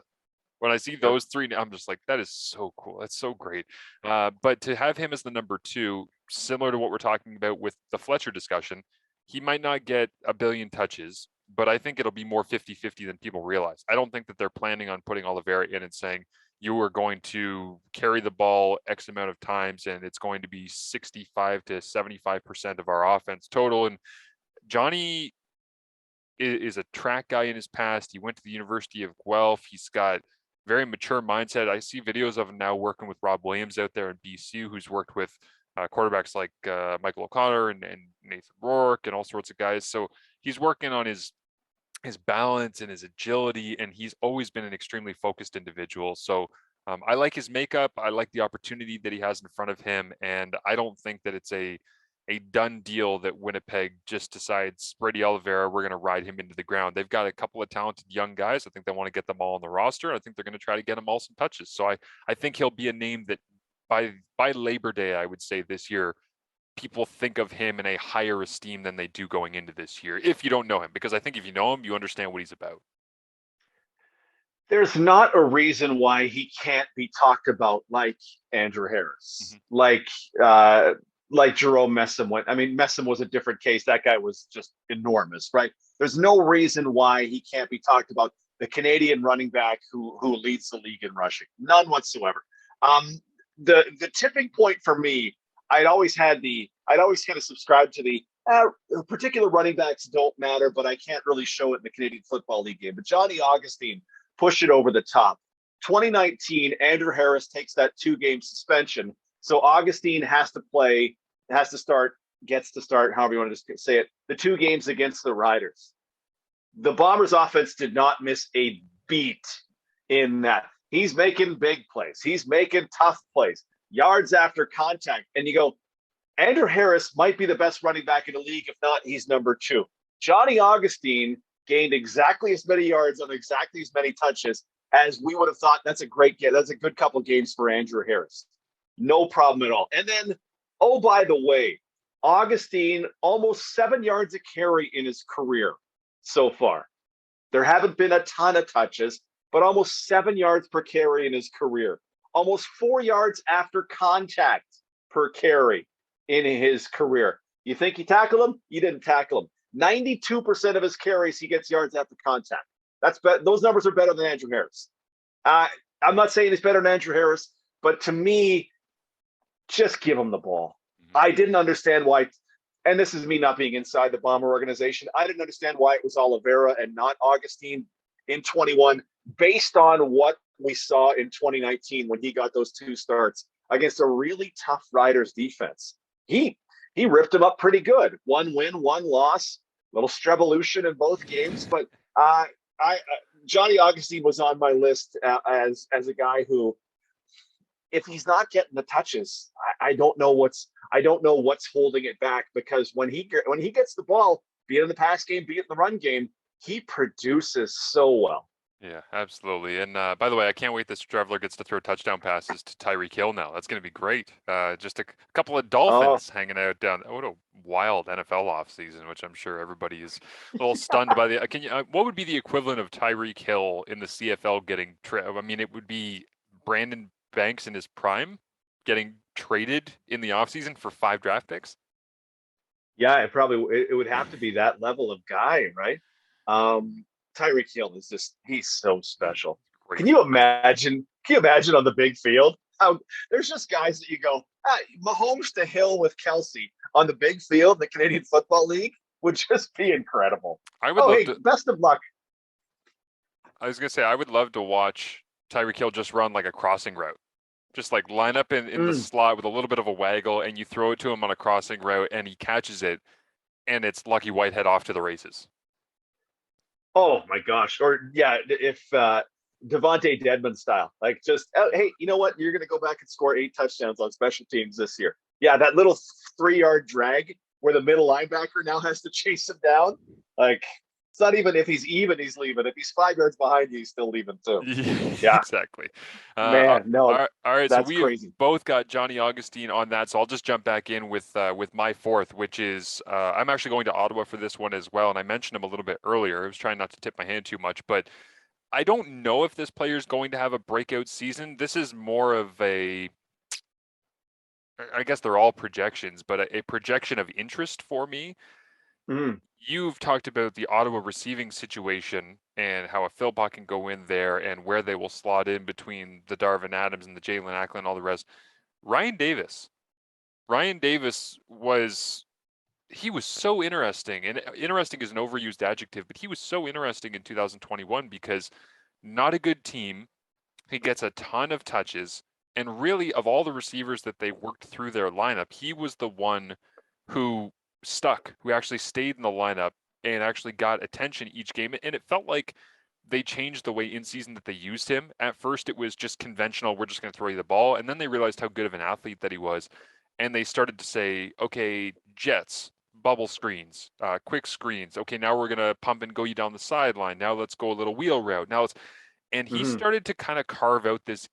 When I see those three, I'm just like, that is so cool. That's so great. But to have him as the number 2, similar to what we're talking about with the Fletcher discussion, he might not get a billion touches, but I think it'll be more 50-50 than people realize. I don't think that they're planning on putting Oliveira in and saying, you are going to carry the ball X amount of times and it's going to be 65 to 75% of our offense total. And Johnny is a track guy in his past. He went to the University of Guelph. He's got very mature mindset. I see videos of him now working with Rob Williams out there in BC, who's worked with quarterbacks like Michael O'Connor and Nathan Rourke and all sorts of guys. So he's working on his balance and his agility, and he's always been an extremely focused individual. So I like his makeup. I like the opportunity that he has in front of him, and I don't think that it's a done deal that Winnipeg just decides Brady Oliveira, we're going to ride him into the ground. They've got a couple of talented young guys. I think they want to get them all on the roster. I think they're going to try to get them all some touches. So I think he'll be a name that by Labor Day, I would say this year, people think of him in a higher esteem than they do going into this year, if you don't know him, because I think if you know him, you understand what he's about. There's not a reason why he can't be talked about like Andrew Harris, like Jerome Messam went. I mean, Messam was a different case. That guy was just enormous, right? There's no reason why he can't be talked about. The Canadian running back who leads the league in rushing, none whatsoever. The tipping point for me, I'd always kind of subscribed to the particular running backs don't matter, but I can't really show it in the Canadian Football League game. But Johnny Augustine pushed it over the top. 2019, Andrew Harris takes that 2-game suspension. So Augustine gets to start, however you want to say it, the 2 games against the Riders. The Bombers offense did not miss a beat in that. He's making big plays. He's making tough plays, yards after contact. And you go, Andrew Harris might be the best running back in the league. If not, he's number 2. Johnny Augustine gained exactly as many yards on exactly as many touches as we would have thought. That's a good couple games for Andrew Harris. No problem at all. And then, oh, by the way, Augustine, almost 7 yards a carry in his career so far. There haven't been a ton of touches, but almost 7 yards per carry in his career. Almost 4 yards after contact per carry in his career. You think he tackled him? You didn't tackle him. 92% of his carries, he gets yards after contact. Those numbers are better than Andrew Harris. I'm not saying he's better than Andrew Harris, but to me, just give him the ball. I didn't understand why, and this is me not being inside the Bomber organization, I didn't understand why it was Oliveira and not Augustine in 21, based on what we saw in 2019 when he got those 2 starts against a really tough Riders defense. He ripped him up pretty good. 1 win, 1 loss, little strevolution in both games. But Johnny Augustine was on my list as a guy who, if he's not getting the touches, I don't know what's holding it back, because when he gets the ball, be it in the pass game, be it in the run game, he produces so well. Yeah, absolutely. And by the way, I can't wait that Strevler gets to throw touchdown passes to Tyreek Hill now. That's going to be great. Just a couple of Dolphins hanging out down. What a wild NFL offseason, which I'm sure everybody is a little stunned by. What would be the equivalent of Tyreek Hill in the CFL getting I mean, it would be Brandon Banks in his prime getting traded in the offseason for 5 draft picks. Yeah, it would have to be that level of guy, right? Tyreek Hill is just he's so special. Great. Can you imagine? Can you imagine on the big field how there's just guys that you go Mahomes to Hill with Kelsey on the big field, the Canadian Football League would just be incredible. I would Oh, love hey, to. best of luck. I was gonna say I would love to watch Tyreek Hill just run like a crossing route. Just like line up in the Mm. slot with a little bit of a waggle, and you throw it to him on a crossing route, and he catches it, and it's Lucky Whitehead off to the races. Oh my gosh! Or yeah, if Devontae Dedmon style, like just hey, you know what? You're going to go back and score 8 touchdowns on special teams this year. Yeah, that little 3-yard drag where the middle linebacker now has to chase him down. Like it's not even if he's even, he's leaving. If he's 5 yards behind you, he's still leaving too. Yeah, Yeah, exactly. man, no, All right. So that's we've crazy. both got Johnny Augustine on that. So I'll just jump back in with my fourth, which is I'm actually going to Ottawa for this one as well. And I mentioned him a little bit earlier. I was trying not to tip my hand too much, but I don't know if this player is going to have a breakout season. This is more of I guess they're all projections, but a projection of interest for me. Mm. You've talked about the Ottawa receiving situation and how a Philpott can go in there and where they will slot in between the Darvin Adams and the Jalen Acklin and all the rest. Ryan Davis. Ryan Davis he was so interesting, and interesting is an overused adjective, but he was so interesting in 2021 because not a good team. He gets a ton of touches, and really, of all the receivers that they worked through their lineup, he was the one who who actually stayed in the lineup and actually got attention each game. And it felt like they changed the way in season that they used him. At first, it was just conventional, we're just going to throw you the ball. And then they realized how good of an athlete that he was. And they started to say, okay, jets, bubble screens, quick screens. Okay, now we're going to pump and go you down the sideline. Now let's go a little wheel route. Now let's, and he Mm-hmm. started to kind of carve out this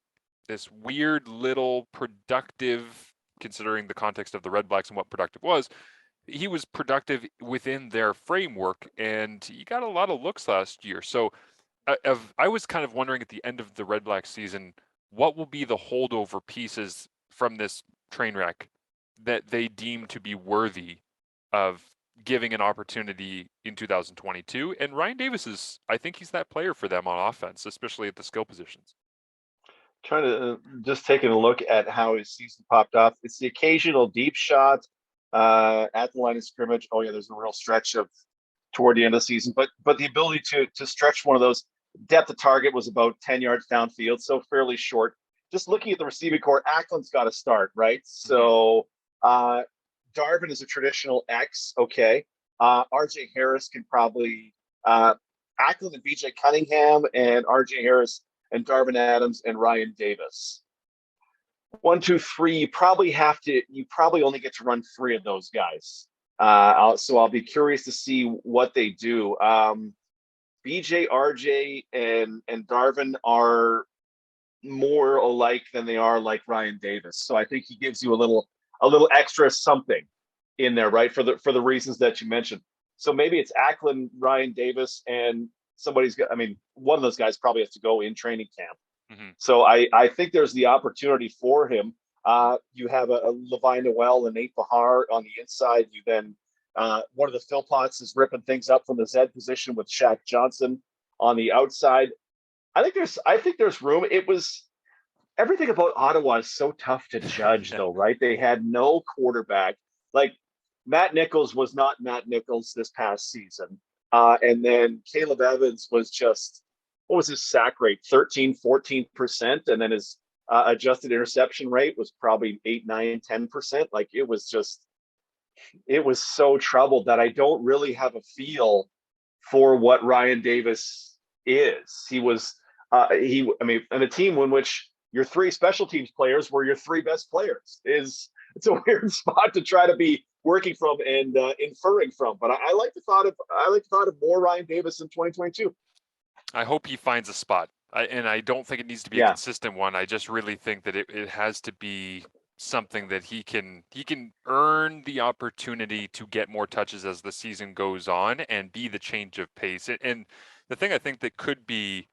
weird little productive, considering the context of the Red Blacks and what productive was, he was productive within their framework, and he got a lot of looks last year. So I was kind of wondering at the end of the Red Black season, what will be the holdover pieces from this train wreck that they deem to be worthy of giving an opportunity in 2022? And Ryan Davis I think he's that player for them on offense, especially at the skill positions. Trying to just taking a look at how his season popped off. It's the occasional deep shot at the line of scrimmage. Oh yeah, there's a real stretch of toward the end of the season, but the ability to stretch one of those depth of target was about 10 yards downfield, so fairly short. Just looking at the receiving core, Ackland's got to start, right? So Darvin is a traditional X, okay. RJ Harris can probably Ackland and BJ Cunningham and RJ Harris and Darvin Adams and Ryan Davis. 1, 2, 3. You probably only get to run 3 of those guys. So I'll be curious to see what they do. BJ, RJ, and Darvin are more alike than they are like Ryan Davis. So I think he gives you a little extra something in there, right? For the reasons that you mentioned. So maybe it's Acklin, Ryan Davis, and one of those guys probably has to go in training camp. Mm-hmm. So I think there's the opportunity for him. You have a Levi Noel and Nate Bahar on the inside. You then one of the Philpotts is ripping things up from the Z position with Shaq Johnson on the outside. I think there's room. Everything about Ottawa is so tough to judge, though, right? They had no quarterback. Like Matt Nichols was not Matt Nichols this past season. And then Caleb Evans was just, what was his sack rate? 13, 14%. And then his adjusted interception rate was probably 8, 9, 10%. Like it was so troubled that I don't really have a feel for what Ryan Davis is. He was, and a team in which your 3 special teams players were your 3 best players it's a weird spot to try to be working from and inferring from. But I like the thought of more Ryan Davis in 2022. I hope he finds a spot. I don't think it needs to be a consistent one. I just really think that it has to be something that he can earn the opportunity to get more touches as the season goes on and be the change of pace. And the thing I think that could be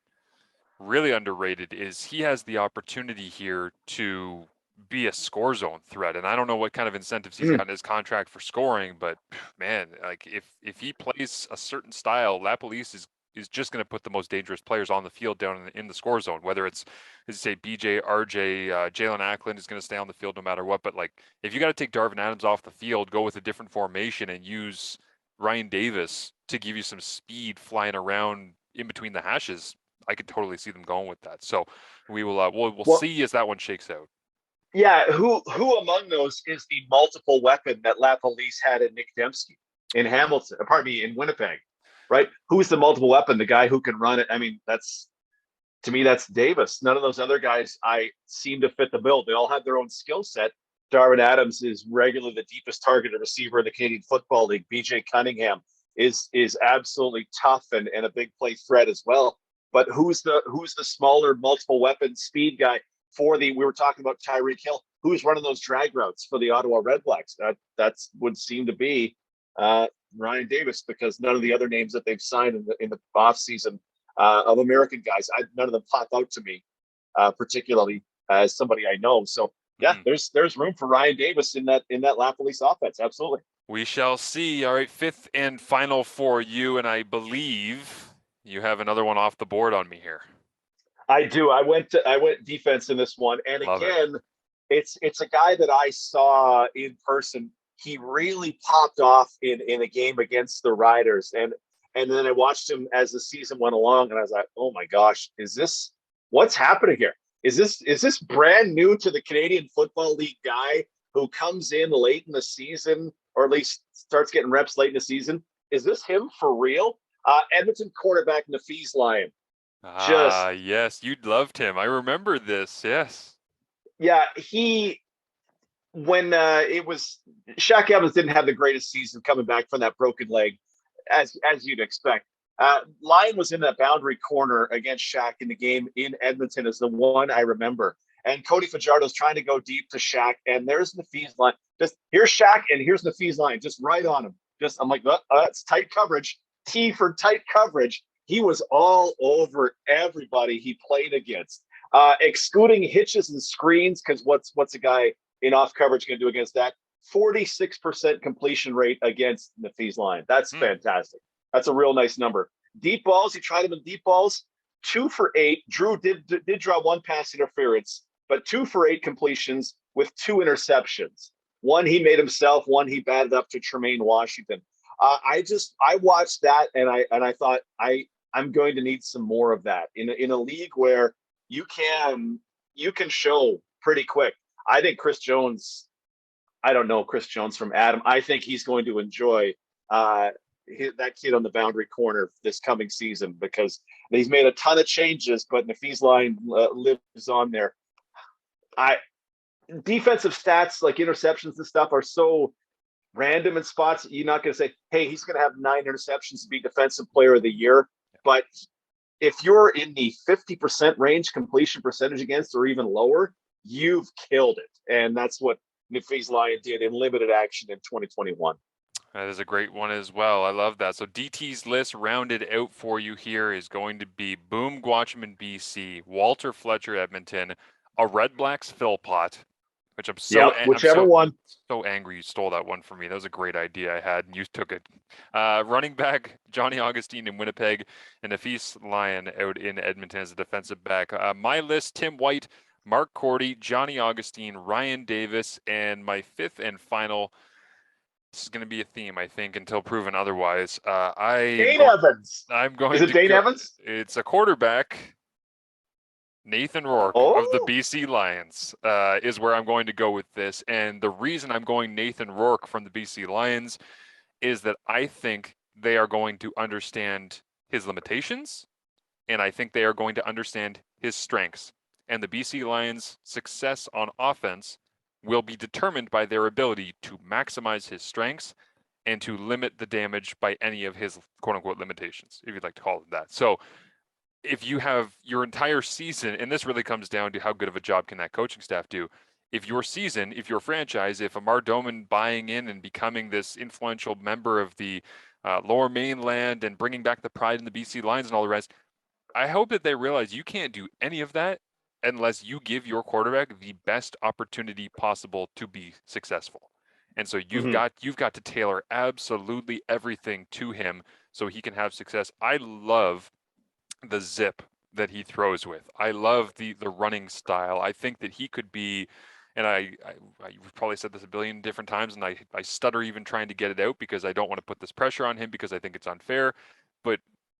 really underrated is he has the opportunity here to be a score zone threat. And I don't know what kind of incentives he's got in his contract for scoring, but man, like if he plays a certain style, Lapalisse is just going to put the most dangerous players on the field down in the score zone, whether it's, as you say, BJ, RJ, Jalen Ackland is going to stay on the field no matter what. But like, if you got to take Darvin Adams off the field, go with a different formation and use Ryan Davis to give you some speed flying around in between the hashes, I could totally see them going with that. So we will, we'll see as that one shakes out. Yeah, who among those is the multiple weapon that LaPolice had in Nick Dembski in Hamilton? Pardon me, in Winnipeg, right? Who's the multiple weapon? The guy who can run it. I mean, to me, that's Davis. None of those other guys I seem to fit the bill. They all have their own skill set. Darvin Adams is regularly the deepest targeted receiver in the Canadian Football League. BJ Cunningham is absolutely tough and a big play threat as well. But who's the smaller multiple weapon speed guy? We were talking about Tyreek Hill, who's running those drag routes for the Ottawa Redblacks. That would seem to be Ryan Davis, because none of the other names that they've signed in the offseason of American guys, none of them pop out to me, particularly as somebody I know. So yeah, there's room for Ryan Davis in that LaPolice offense. Absolutely. We shall see. All right, fifth and final for you, and I believe you have another one off the board on me here. I do. I went defense in this one, and again, it's a guy that I saw in person. He really popped off in a game against the Riders, and then I watched him as the season went along, and I was like, oh my gosh, what's happening here? Is this brand new to the Canadian Football League guy who comes in late in the season, or at least starts getting reps late in the season? Is this him for real? Edmonton quarterback Nafees Lyon. Yes, you loved him. I remember this. Yes. Yeah, when it was Shaq Evans didn't have the greatest season coming back from that broken leg, as you'd expect. Lyon was in that boundary corner against Shaq in the game in Edmonton is the one I remember. And Cody Fajardo's trying to go deep to Shaq, and there's Nafees Lyon. Just here's Shaq, and here's Nafees Lyon, just right on him. I'm like, that's tight coverage. T for tight coverage. He was all over everybody he played against, excluding hitches and screens, because what's a guy in off coverage going to do against that? 46% completion rate against Nafees Lyon. That's fantastic. That's a real nice number. Deep balls, he tried him in deep balls, 2 for 8. Drew did draw 1 pass interference, but 2 for 8 completions with 2 interceptions. One he made himself, one he batted up to Tremaine Washington. I watched that and I thought I'm going to need some more of that in a league where you can show pretty quick. I think Chris Jones, I don't know Chris Jones from Adam. I think he's going to enjoy that kid on the boundary corner this coming season, because he's made a ton of changes, but Nafees Lyon lives on there. Defensive stats like interceptions and stuff are so random in spots. You're not going to say, hey, he's going to have 9 interceptions to be defensive player of the year. But if you're in the 50% range completion percentage against, or even lower, you've killed it. And that's what Nafees Lyon did in limited action in 2021. That is a great one as well. I love that. So DT's list rounded out for you here is going to be Boom Guachman, BC, Walter Fletcher, Edmonton, a Red Blacks Philpott, which I'm so angry you stole that one from me. That was a great idea I had, and you took it. Running back Johnny Augustine in Winnipeg, and Nafees Lyon out in Edmonton as a defensive back. My list: Tim White, Mark Cordy, Johnny Augustine, Ryan Davis, and my fifth and final. This is going to be a theme, I think, until proven otherwise. Dane Evans. I'm going. Is it Dane Evans? It's a quarterback. Nathan Rourke of the BC Lions is where I'm going to go with this. And the reason I'm going Nathan Rourke from the BC Lions is that I think they are going to understand his limitations, and I think they are going to understand his strengths. And the BC Lions' success on offense will be determined by their ability to maximize his strengths and to limit the damage by any of his quote-unquote limitations, if you'd like to call it that. So if you have your entire season, and this really comes down to how good of a job can that coaching staff do. If your season, if your franchise, if Amar Doman buying in and becoming this influential member of the Lower Mainland and bringing back the pride in the BC Lions and all the rest, I hope that they realize you can't do any of that unless you give your quarterback the best opportunity possible to be successful. And so you've got to tailor absolutely everything to him so he can have success. I love the zip that he throws with. I love the running style. I think that he could be, and you've probably said this a billion different times, and I stutter even trying to get it out because I don't want to put this pressure on him because I think it's unfair. But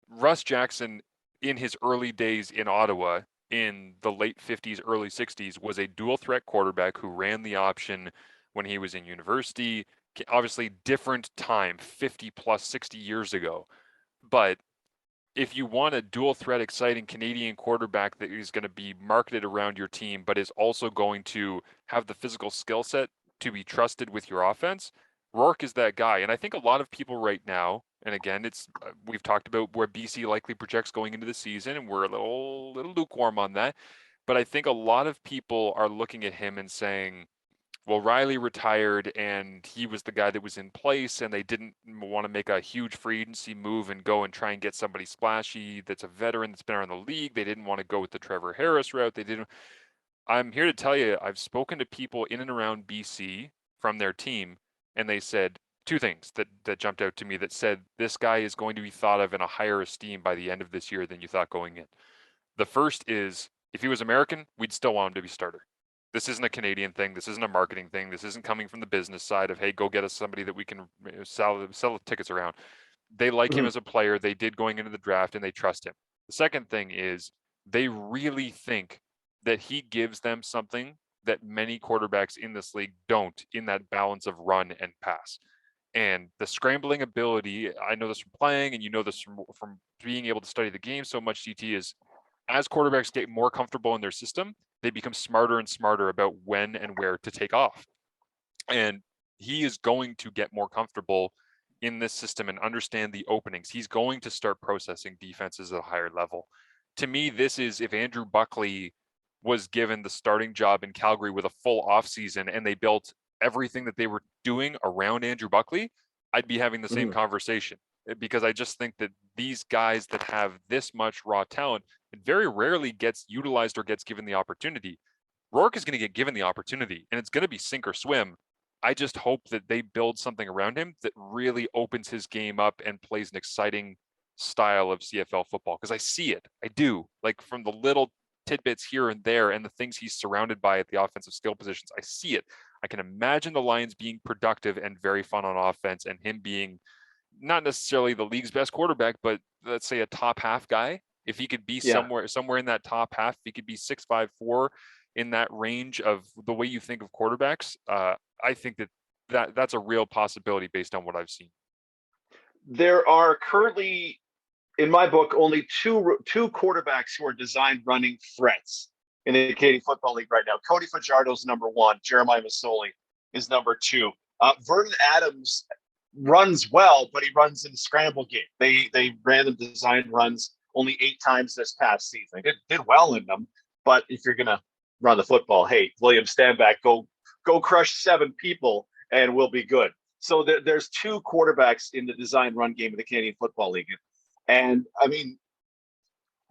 Russ Jackson, in his early days in Ottawa, in the late 50s, early 60s, was a dual threat quarterback who ran the option when he was in university. Obviously, different time, 50 plus 60 years ago. But if you want a dual threat, exciting Canadian quarterback that is going to be marketed around your team, but is also going to have the physical skill set to be trusted with your offense, Rourke is that guy. And I think a lot of people right now, and again, it's we've talked about where BC likely projects going into the season, and we're a little lukewarm on that. But I think a lot of people are looking at him and saying, well, Riley retired and he was the guy that was in place, and they didn't want to make a huge free agency move and go and try and get somebody splashy that's a veteran that's been around the league. They didn't want to go with the Trevor Harris route. They didn't. I'm here to tell you, I've spoken to people in and around BC from their team, and they said two things that jumped out to me that said this guy is going to be thought of in a higher esteem by the end of this year than you thought going in. The first is, if he was American, we'd still want him to be starter. This isn't a Canadian thing. This isn't a marketing thing. This isn't coming from the business side of, hey, go get us somebody that we can sell the tickets around. They like him as a player. They did going into the draft, and they trust him. The second thing is they really think that he gives them something that many quarterbacks in this league don't, in that balance of run and pass. And the scrambling ability, I know this from playing, and you know this from being able to study the game so much, CT, is as quarterbacks get more comfortable in their system, they become smarter and smarter about when and where to take off. And he is going to get more comfortable in this system and understand the openings. He's going to start processing defenses at a higher level. To me, this is if Andrew Buckley was given the starting job in Calgary with a full offseason and they built everything that they were doing around Andrew Buckley, I'd be having the same conversation, because I just think that these guys that have this much raw talent, it very rarely gets utilized or gets given the opportunity. Rourke is going to get given the opportunity, and it's going to be sink or swim. I just hope that they build something around him that really opens his game up and plays an exciting style of CFL football, because I see it. I do. Like, from the little tidbits here and there and the things he's surrounded by at the offensive skill positions, I see it. I can imagine the Lions being productive and very fun on offense, and him being not necessarily the league's best quarterback, but let's say a top half guy. If he could be somewhere in that top half, if he could be 6'5", 4", in that range of the way you think of quarterbacks, I think that's a real possibility based on what I've seen. There are currently, in my book, only two quarterbacks who are designed running threats in the Canadian Football League right now. Cody Fajardo's number one. Jeremiah Masoli is number two. Vernon Adams runs well, but he runs in the scramble game. They ran them design runs only 8 times this past season. They did well in them, but if you're going to run the football, hey, William, stand back, go crush 7 people, and we'll be good. So there's 2 quarterbacks in the design run game of the Canadian Football League. And, I mean,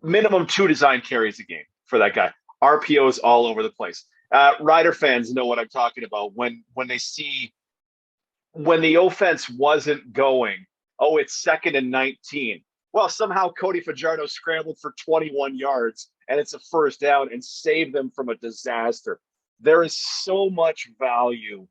minimum 2 design carries a game for that guy. RPOs all over the place. Rider fans know what I'm talking about when they see when the offense wasn't going, oh, it's 2nd and 19. Well, somehow Cody Fajardo scrambled for 21 yards, and it's a first down and saved them from a disaster. There is so much value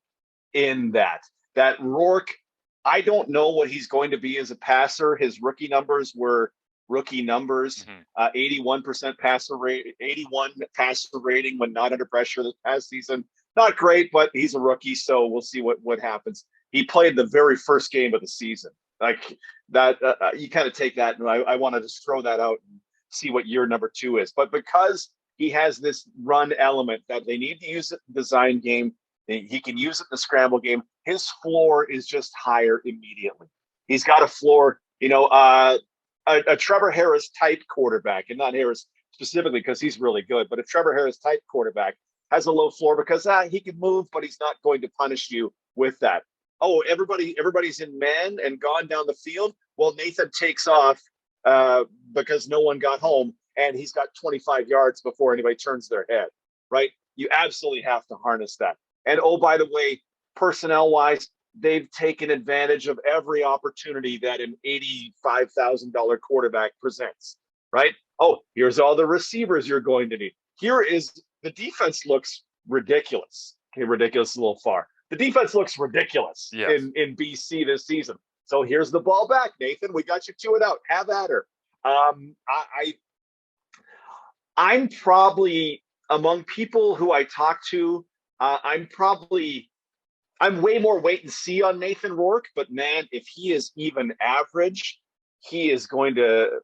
in that. That Rourke, I don't know what he's going to be as a passer. His rookie numbers were rookie numbers, 81% passer rate, 81 passer rating when not under pressure this past season. Not great, but he's a rookie, so we'll see what happens. He played the very first game of the season. Like that, you kind of take that, and I want to just throw that out and see what year number 2 is. But because he has this run element that they need to use it in the design game, he can use it in the scramble game. His floor is just higher immediately. He's got a floor, a Trevor Harris type quarterback, and not Harris specifically because he's really good, but a Trevor Harris type quarterback has a low floor because he can move, but he's not going to punish you with that. Oh, everybody's in man and gone down the field. Well, Nathan takes off because no one got home, and he's got 25 yards before anybody turns their head, right? You absolutely have to harness that. And oh, by the way, personnel-wise, they've taken advantage of every opportunity that an $85,000 quarterback presents, right? Oh, here's all the receivers you're going to need. Here is the defense looks ridiculous. Okay, ridiculous is a little far. The defense looks ridiculous in BC this season. So here's the ball back, Nathan. We got you 2 and out. Have at her. I'm probably among people who I talk to. I'm way more wait and see on Nathan Rourke. But man, if he is even average, he's going to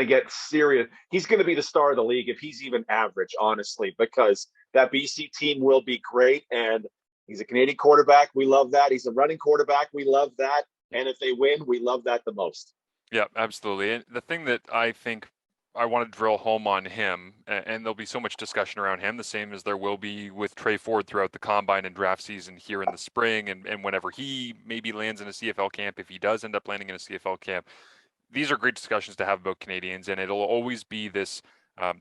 get serious. He's going to be the star of the league if he's even average, honestly, because that BC team will be great. And he's a Canadian quarterback. We love that. He's a running quarterback. We love that. And if they win, we love that the most. Yeah, absolutely. And the thing that I think I want to drill home on him, and there'll be so much discussion around him, the same as there will be with Trey Ford throughout the combine and draft season here in the spring, and whenever he maybe lands in a CFL camp, if he does end up landing in a CFL camp. These are great discussions to have about Canadians, and it'll always be this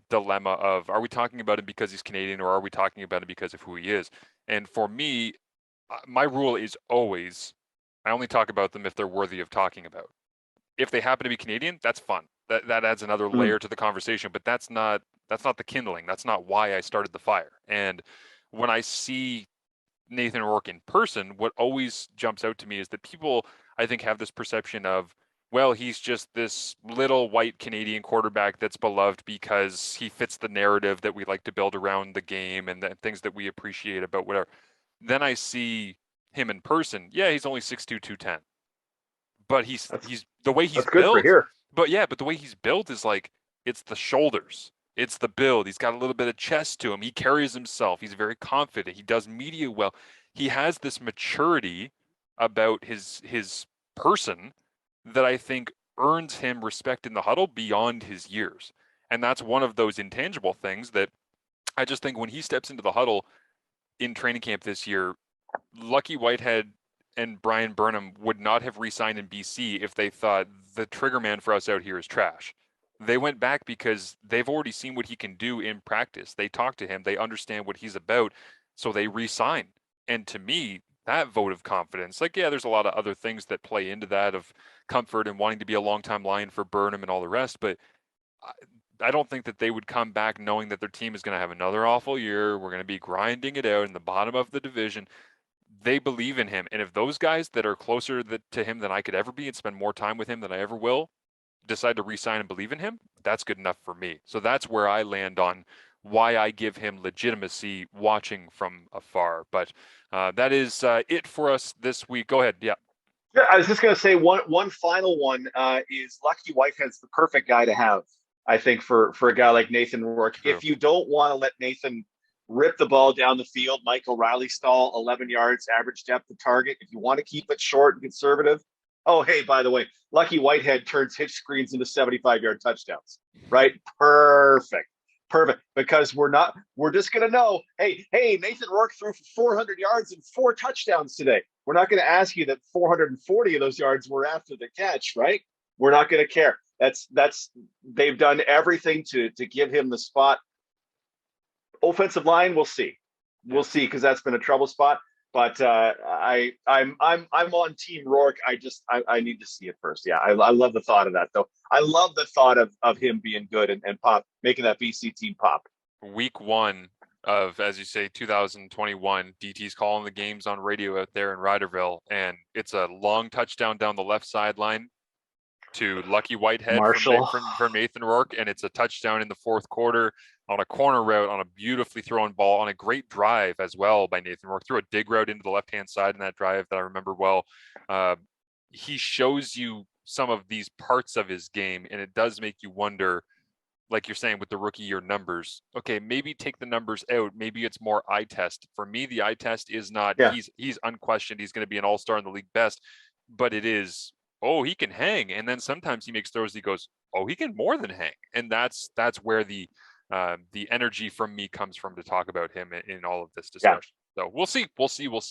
dilemma of, are we talking about him because he's Canadian, or are we talking about him because of who he is? And for me, my rule is always, I only talk about them if they're worthy of talking about. If they happen to be Canadian, that's fun. That adds another layer to the conversation, but that's not the kindling. That's not why I started the fire. And when I see Nathan Rourke in person, what always jumps out to me is that people, I think, have this perception of, well, he's just this little white Canadian quarterback that's beloved because he fits the narrative that we like to build around the game and the things that we appreciate about whatever. Then I see him in person. Yeah, he's only 6'2", 210. But he's the way he's built. But the way he's built is like, it's the shoulders. It's the build. He's got a little bit of chest to him. He carries himself. He's very confident. He does media well. He has this maturity about his person that I think earns him respect in the huddle beyond his years. And that's one of those intangible things that I just think when he steps into the huddle in training camp this year, Lucky Whitehead and Brian Burnham would not have re-signed in BC if they thought the trigger man for us out here is trash. They went back because they've already seen what he can do in practice. They talk to him. They understand what he's about. So they re-sign. And to me, that vote of confidence, like, yeah, there's a lot of other things that play into that of comfort and wanting to be a long-time Lion for Burnham and all the rest. But I don't think that they would come back knowing that their team is going to have another awful year. We're going to be grinding it out in the bottom of the division. They believe in him. And if those guys that are closer to him than I could ever be and spend more time with him than I ever will decide to re-sign and believe in him, that's good enough for me. So that's where I land on why I give him legitimacy watching from afar. But that is it for us this week. Go ahead. Yeah. Yeah, I was just going to say one final one is Lucky Whitehead's the perfect guy to have, I think, for a guy like Nathan Rourke. True. If you don't want to let Nathan rip the ball down the field, Michael Riley stall, 11 yards, average depth of target. If you want to keep it short and conservative, oh, hey, by the way, Lucky Whitehead turns hitch screens into 75-yard touchdowns, right? Perfect. Because we're just going to know, hey, Nathan Rourke threw for 400 yards and 4 touchdowns today. We're not going to ask you that 440 of those yards were after the catch, right? We're not going to care. They've done everything to give him the spot. Offensive line, we'll see. We'll see, because that's been a trouble spot. But I'm on Team Rourke. I need to see it first. Yeah, I love the thought of that, though. I love the thought of him being good and pop, making that BC team pop. Week 1 of, as you say, 2021, DT's calling the games on radio out there in Ryderville, and it's a long touchdown down the left sideline to Lucky Whitehead Marshall from Nathan Rourke, and it's a touchdown in the fourth quarter on a corner route, on a beautifully thrown ball, on a great drive as well by Nathan Rourke. Threw a dig route into the left-hand side in that drive that I remember well. He shows you some of these parts of his game, and it does make you wonder, like you're saying with the rookie year numbers, okay, maybe take the numbers out. Maybe it's more eye test. For me, the eye test is not, he's unquestioned, he's going to be an all-star in the league best, but it is, oh, he can hang. And then sometimes he makes throws, he goes, oh, he can more than hang. And that's where the energy from me comes from to talk about him in all of this discussion. So we'll see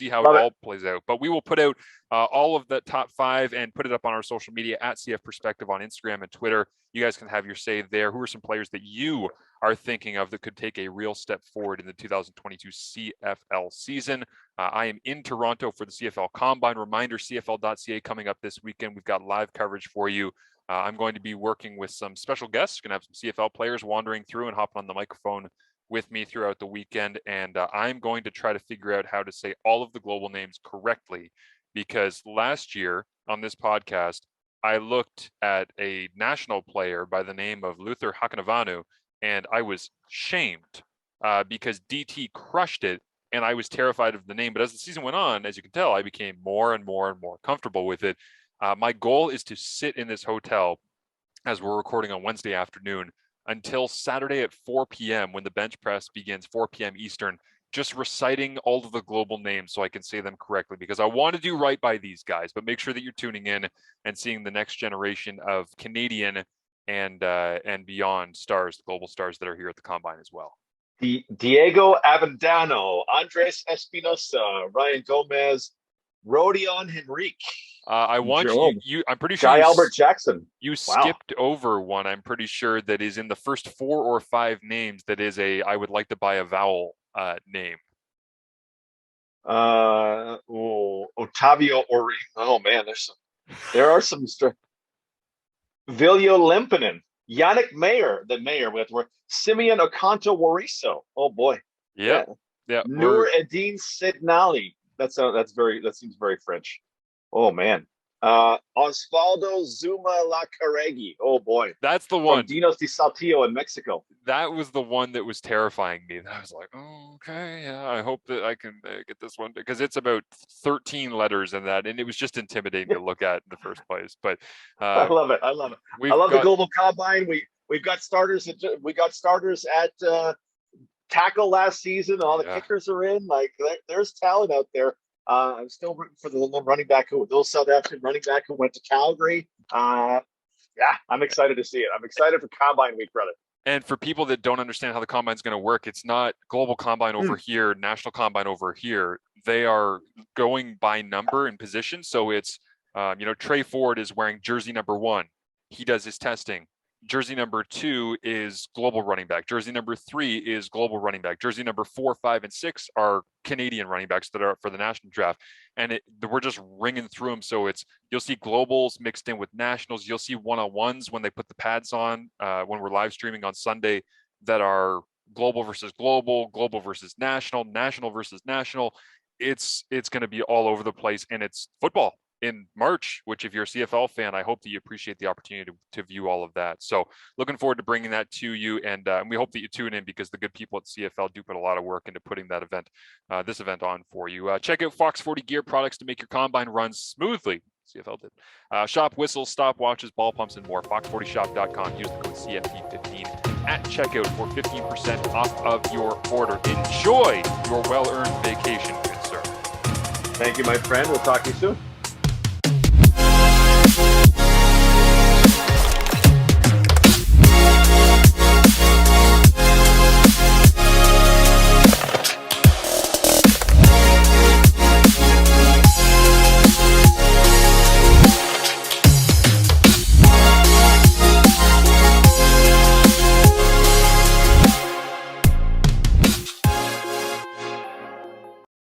how Love it it. all plays out. But we will put out all of the top 5 and put it up on our social media at CF Perspective on Instagram and Twitter. You guys can have your say there. Who are some players that you are thinking of that could take a real step forward in the 2022 CFL season? I am in Toronto for the CFL Combine. Reminder, CFL.ca coming up this weekend. We've got live coverage for you. I'm going to be working with some special guests. Going to have some CFL players wandering through and hopping on the microphone with me throughout the weekend. And I'm going to try to figure out how to say all of the global names correctly, because last year on this podcast, I looked at a national player by the name of Luther Hakanavanu, and I was shamed because DT crushed it, and I was terrified of the name. But as the season went on, as you can tell, I became more and more and more comfortable with it. My goal is to sit in this hotel as we're recording on Wednesday afternoon until Saturday at 4 p.m. when the bench press begins, 4 p.m. Eastern, just reciting all of the global names so I can say them correctly, because I want to do right by these guys. But make sure that you're tuning in and seeing the next generation of Canadian and beyond stars, the global stars that are here at the Combine as well. Diego Avendano, Andres Espinosa, Ryan Gomez, Rodion Henrique. I want you. I'm pretty sure Guy Albert Jackson. You skipped over one. I'm pretty sure that is in the first 4 or 5 names. That is a I would like to buy a vowel name. Otavio Ori. Oh man, there are some. Viljo Lempinen, Yannick Mayer, with Simeon Okanto Wariso. Oh boy. Yeah. Noor Edin Sidnali. That seems very French. Oh man. Osvaldo Zuma Lacaregi. Oh boy. That's the one. From Dinos de Saltillo in Mexico. That was the one that was terrifying me. I was like, oh, okay, yeah, I hope that I can get this one, because it's about 13 letters in that, and it was just intimidating to look at in the first place. But I love it. I love the Global Combine. We've got starters. We got starters at tackle last season. All the kickers are in. Like there's talent out there. I'm still rooting for the little South African running back who went to Calgary. I'm excited to see it. I'm excited for Combine Week, brother. And for people that don't understand how the Combine is going to work, it's not Global Combine over here, National Combine over here. They are going by number and position. So it's, Trey Ford is wearing jersey number 1. He does his testing. Jersey number 2 is global running back. Jersey number 3 is global running back. Jersey number 4, 5, and 6 are Canadian running backs that are for the national draft. And we're just ringing through them. So you'll see globals mixed in with nationals. You'll see one-on-ones when they put the pads on when we're live streaming on Sunday that are global versus global, global versus national, national versus national. It's going to be all over the place, and it's football in March, which if you're a CFL fan, I hope that you appreciate the opportunity to view all of that. So looking forward to bringing that to you. And we hope that you tune in, because the good people at CFL do put a lot of work into putting that event, this event on for you. Check out Fox 40 gear products to make your combine run smoothly. CFL did. Shop whistles, stopwatches, ball pumps, and more. Fox40shop.com. Use the code CFP15 at checkout for 15% off of your order. Enjoy your well-earned vacation, good sir. Thank you, my friend. We'll talk to you soon.